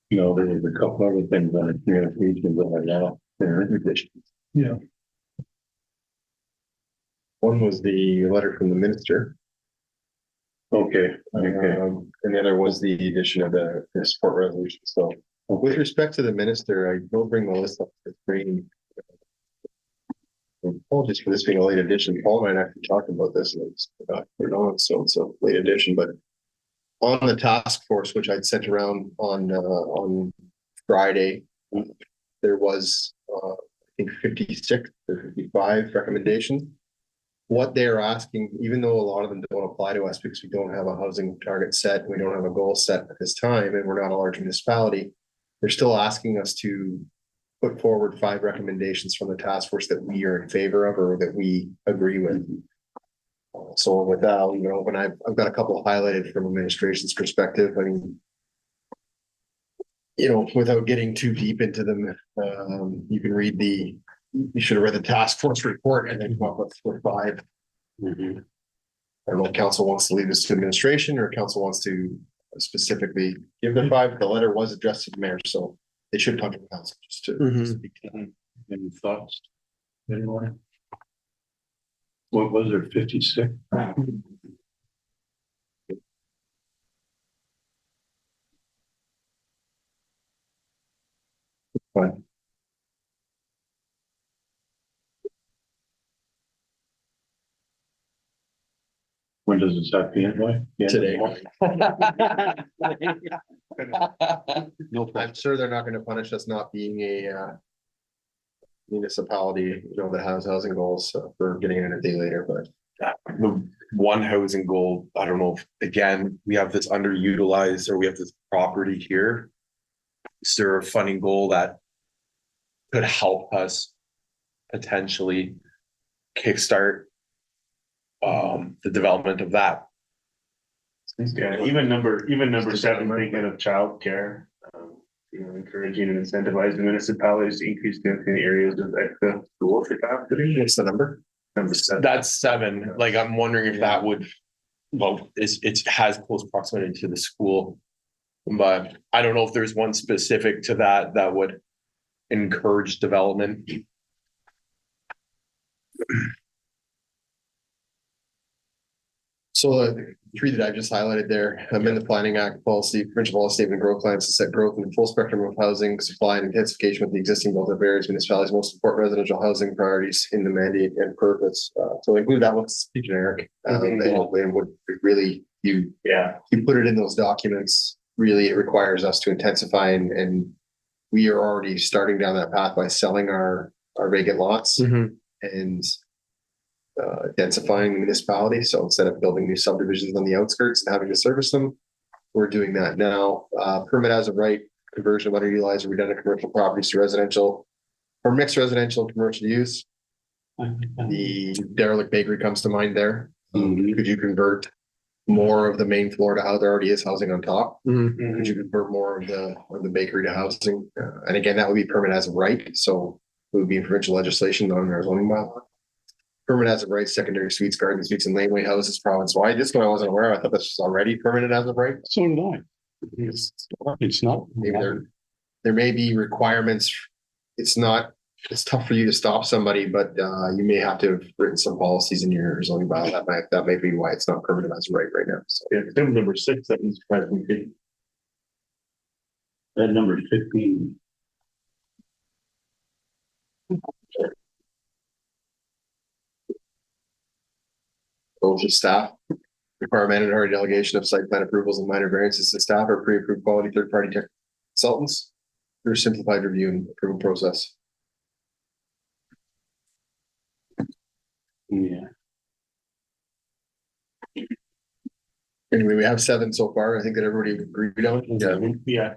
No, there was a couple other things on the communications that I know. There in addition. Yeah. One was the letter from the minister. Okay, And the other was the addition of the support resolution. So with respect to the minister, I will bring the list up to the screen. Apologies for this being a late edition. Paul and I actually talked about this and it's put it on, so it's a late edition, but on the task force, which I'd sent around on Friday, there was I think 56 or 55 recommendations. What they're asking, even though a lot of them don't apply to us because we don't have a housing target set, we don't have a goal set at this time, and we're not a large municipality, they're still asking us to put forward 5 recommendations from the task force that we are in favor of or that we agree with. So with that, when I've got a couple highlighted from administration's perspective, I mean, without getting too deep into them, you can read you should have read the task force report and then come up with five. Mhm. I don't know if council wants to leave this to administration or council wants to specifically give the five. The letter was addressed to the mayor, so it should come to the council just to speak to that. Any thoughts? Anyone? What was there, 56? Fine. When does this have to be anyway? Today. No, I'm sure they're not gonna punish us not being a municipality, that has housing goals for getting in a day later, but The one housing goal, I don't know, if again, we have this underutilized or we have this property here. Is there a funding goal that could help us potentially kickstart the development of that? Yeah, even number seven, thinking of childcare. Encouraging and incentivizing municipalities to increase density in areas of excess school capacity. what's the number? Number seven. That's seven. Like, I'm wondering if that would, well, it has close proximity to the school. But I don't know if there's one specific to that would encourage development. So the three that I just highlighted there, in the Planning Act policy, principal statement of growth plans to set growth in the full spectrum of housing supply and intensification with the existing built up areas, municipalities most important residential housing priorities in the mandate and purpose. So include that one's generic. And would really, you put it in those documents, really it requires us to intensify and we are already starting down that path by selling our vacant lots and densifying the municipality. So instead of building new subdivisions on the outskirts and having to service them, we're doing that now. Permit as of right, conversion of underutilized or redundant commercial properties to residential or mixed residential and commercial use. The derelict bakery comes to mind there. Could you convert more of the main floor to how there already is housing on top? Could you convert more of the bakery to housing? And again, that would be permit as of right. So it would be in provincial legislation on our zoning bylaw. Permit as of right, secondary suites, garden suites, and laneway houses province-wide. This one I wasn't aware of. I thought this was already permitted as of right. so did I. It's not. Maybe there may be requirements. It's tough for you to stop somebody, but you may have to have written some policies in your zoning bylaw. That may be why it's not permitted as of right now. So Yeah, number six, that was present. That number 15. both the staff require mandatory delegation of site plan approvals and minor variances to staff or pre-approved quality third-party tech consultants through simplified review and approval process. Yeah. Anyway, we have 7 so far. I think that everybody agreed on. Yeah.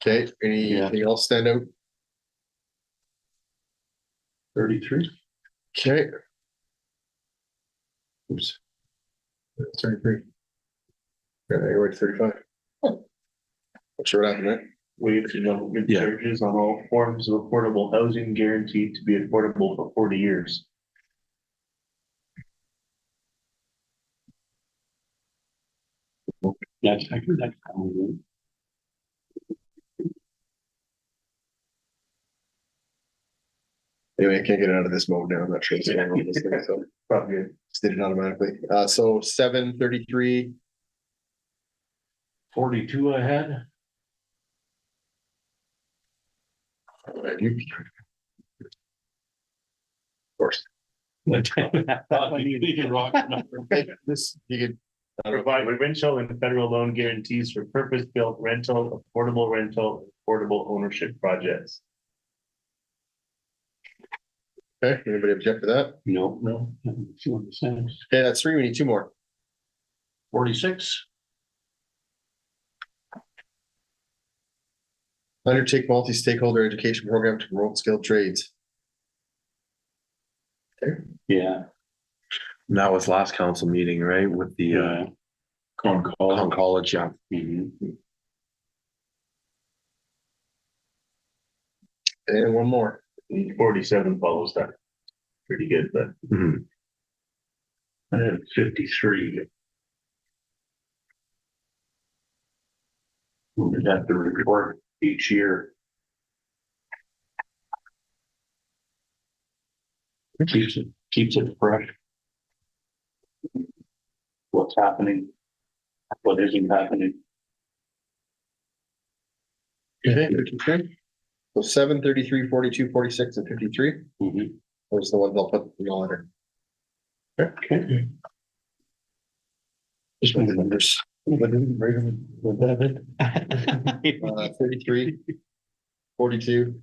Okay, anything else stand out? 33. Okay. Oops. 33. Yeah, you're right, 35. Not sure what happened there. Waive development charges on all forms of affordable housing guaranteed to be affordable for 40 years. That's actually that's common. Anyway, I can't get it out of this mode now. I'm not sure what's going on with this thing, so Probably. just did it automatically. So 733. 42 I had. Of course. This, you could. Provide provincial and federal loan guarantees for purpose-built rental, affordable rental, affordable ownership projects. Okay, anybody object to that? No. Sure makes sense. Okay, that's 3. We need 2 more. 46. Undertake multi-stakeholder education program to promote skilled trades. Yeah. And that was last council meeting, right, with the Yeah. Con College, yeah. Mhm. And one more. 47 follows that. Pretty good, but. I had 53. We'd have to report each year. Keeps it fresh. What's happening? What isn't happening? Okay, 53. So 7, 33, 42, 46, and 53. Mhm. Those are the ones I'll put in the order. Okay. Just my numbers. 33, 42,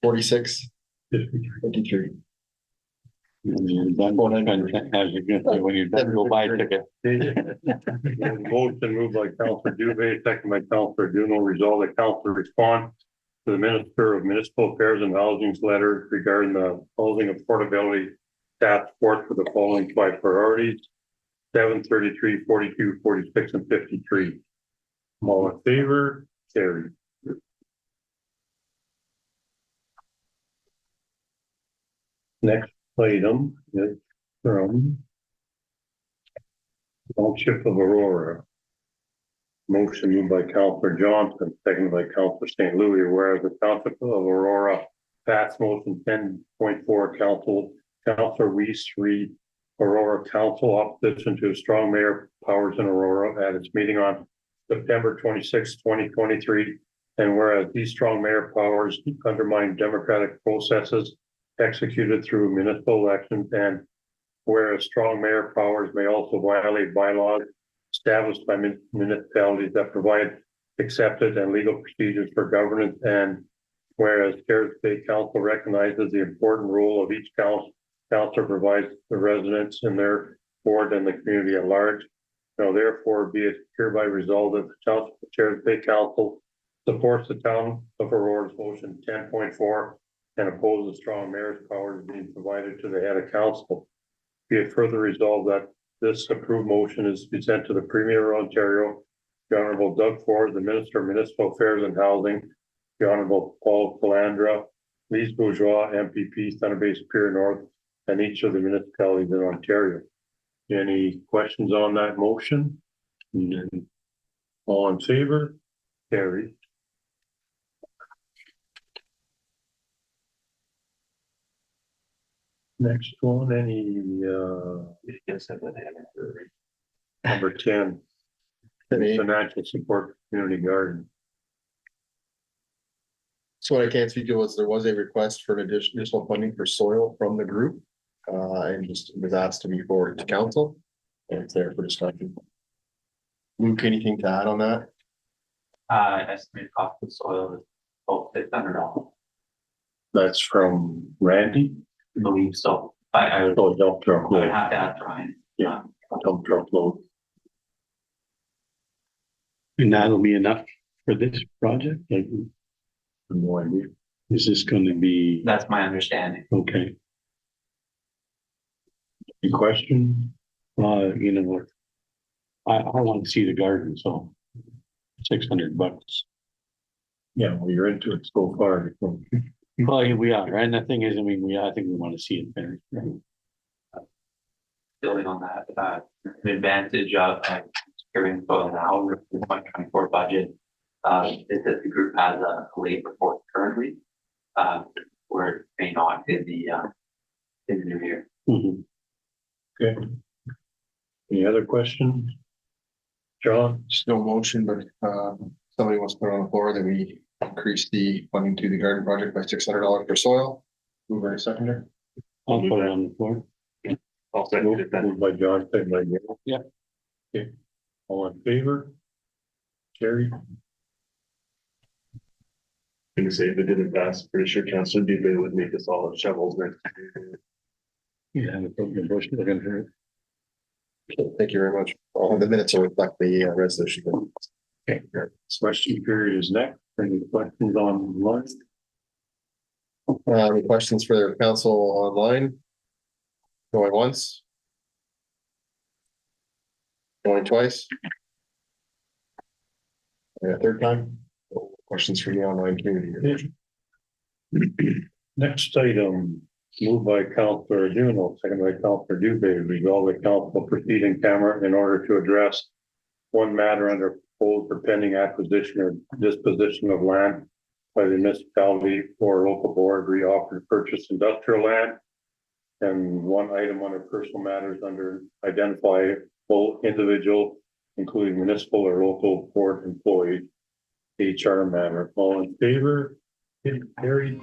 46, 53. When you're done go buy a ticket. Motion moved by Councilor Dubé, second by Councilor Duno, resolve that council respond to the Minister of Municipal Affairs and Housing's letter regarding the housing affordability task force for the following 5 priorities: 7, 33, 42, 46, and 53. All in favor, carried. Next item is from Township of Aurora. Motion moved by Councilor Johnson, seconded by Councilor St. Louis, whereas the Township of Aurora passed motion 10.4, Councilor Weiss read Aurora Council opposition to strong mayor powers in Aurora at its meeting on September 26, 2023. And whereas these strong mayor powers undermine democratic processes executed through municipal elections, and whereas strong mayor powers may also violate bylaws established by municipalities that provide accepted and legal procedures for governance, and whereas Terrace State Council recognizes the important role of each council provides the residents in their ward and the community at large. Now therefore be it hereby resolved that the Terrace State Council supports the town of Aurora's motion 10.4 and opposes strong mayor's powers being provided to the head of council. Be it further resolved that this approved motion is to be sent to the Premier of Ontario, the Honorable Doug Ford, the Minister of Municipal Affairs and Housing, the Honorable Paul Calandra, Lise Bourgeois, MPP, Thunder Bay Superior North, and each of the municipalities in Ontario. Any questions on that motion? All in favor? Carried. Next one, number 10, financial support for community garden. So what I can speak to was there was a request for an additional funding for soil from the group. And just was asked to be forwarded to council. And it's there for discussion. Luke, anything to add on that? Estimated cost of soil is about $600. That's from Randy. I believe so. I would Dump truck I would load. have to ask Ryan. Yeah. Dump truck load. And that'll be enough for this project? Like, No idea. is this gonna be, That's my understanding. okay, Any question? you know what? I want to see the garden, so $600. Yeah, well, you're into it so far. Well, we are, and the thing is, I mean, I think we want to see it there. Building on that, an advantage of securing soil now with the 2024 budget is that the group has a labor force currently, where it may not in the new year. Mhm. Okay. Any other questions? John? Still motion, but somebody wants to put on the floor that we increase the funding to the garden project by $600 for soil. Mover and seconder. I'll put it on the floor. I'll second it then. Moved by John, second by Gail. Yeah. Okay. All in favor? Carried. Gonna say if it didn't pass, pretty sure Councilor Dubé would make us all have shovels next. Yeah, and the bush looking for it. Thank you very much. All the minutes will reflect the resolution. Okay. Question period is next. Any questions online? Any questions for the council online? Going once? Going twice? And a third time? Questions from the online community? Next item, moved by Councillor Juno, second by Councillor Dubé, resolve the council proceed in camera in order to address one matter under proposed or pending acquisition or disposition of land by the municipality or local board reoffer to purchase industrial land. And one item under personal matters under identifiable individual, including municipal or local board employee. HR matter, all in favor? It carried.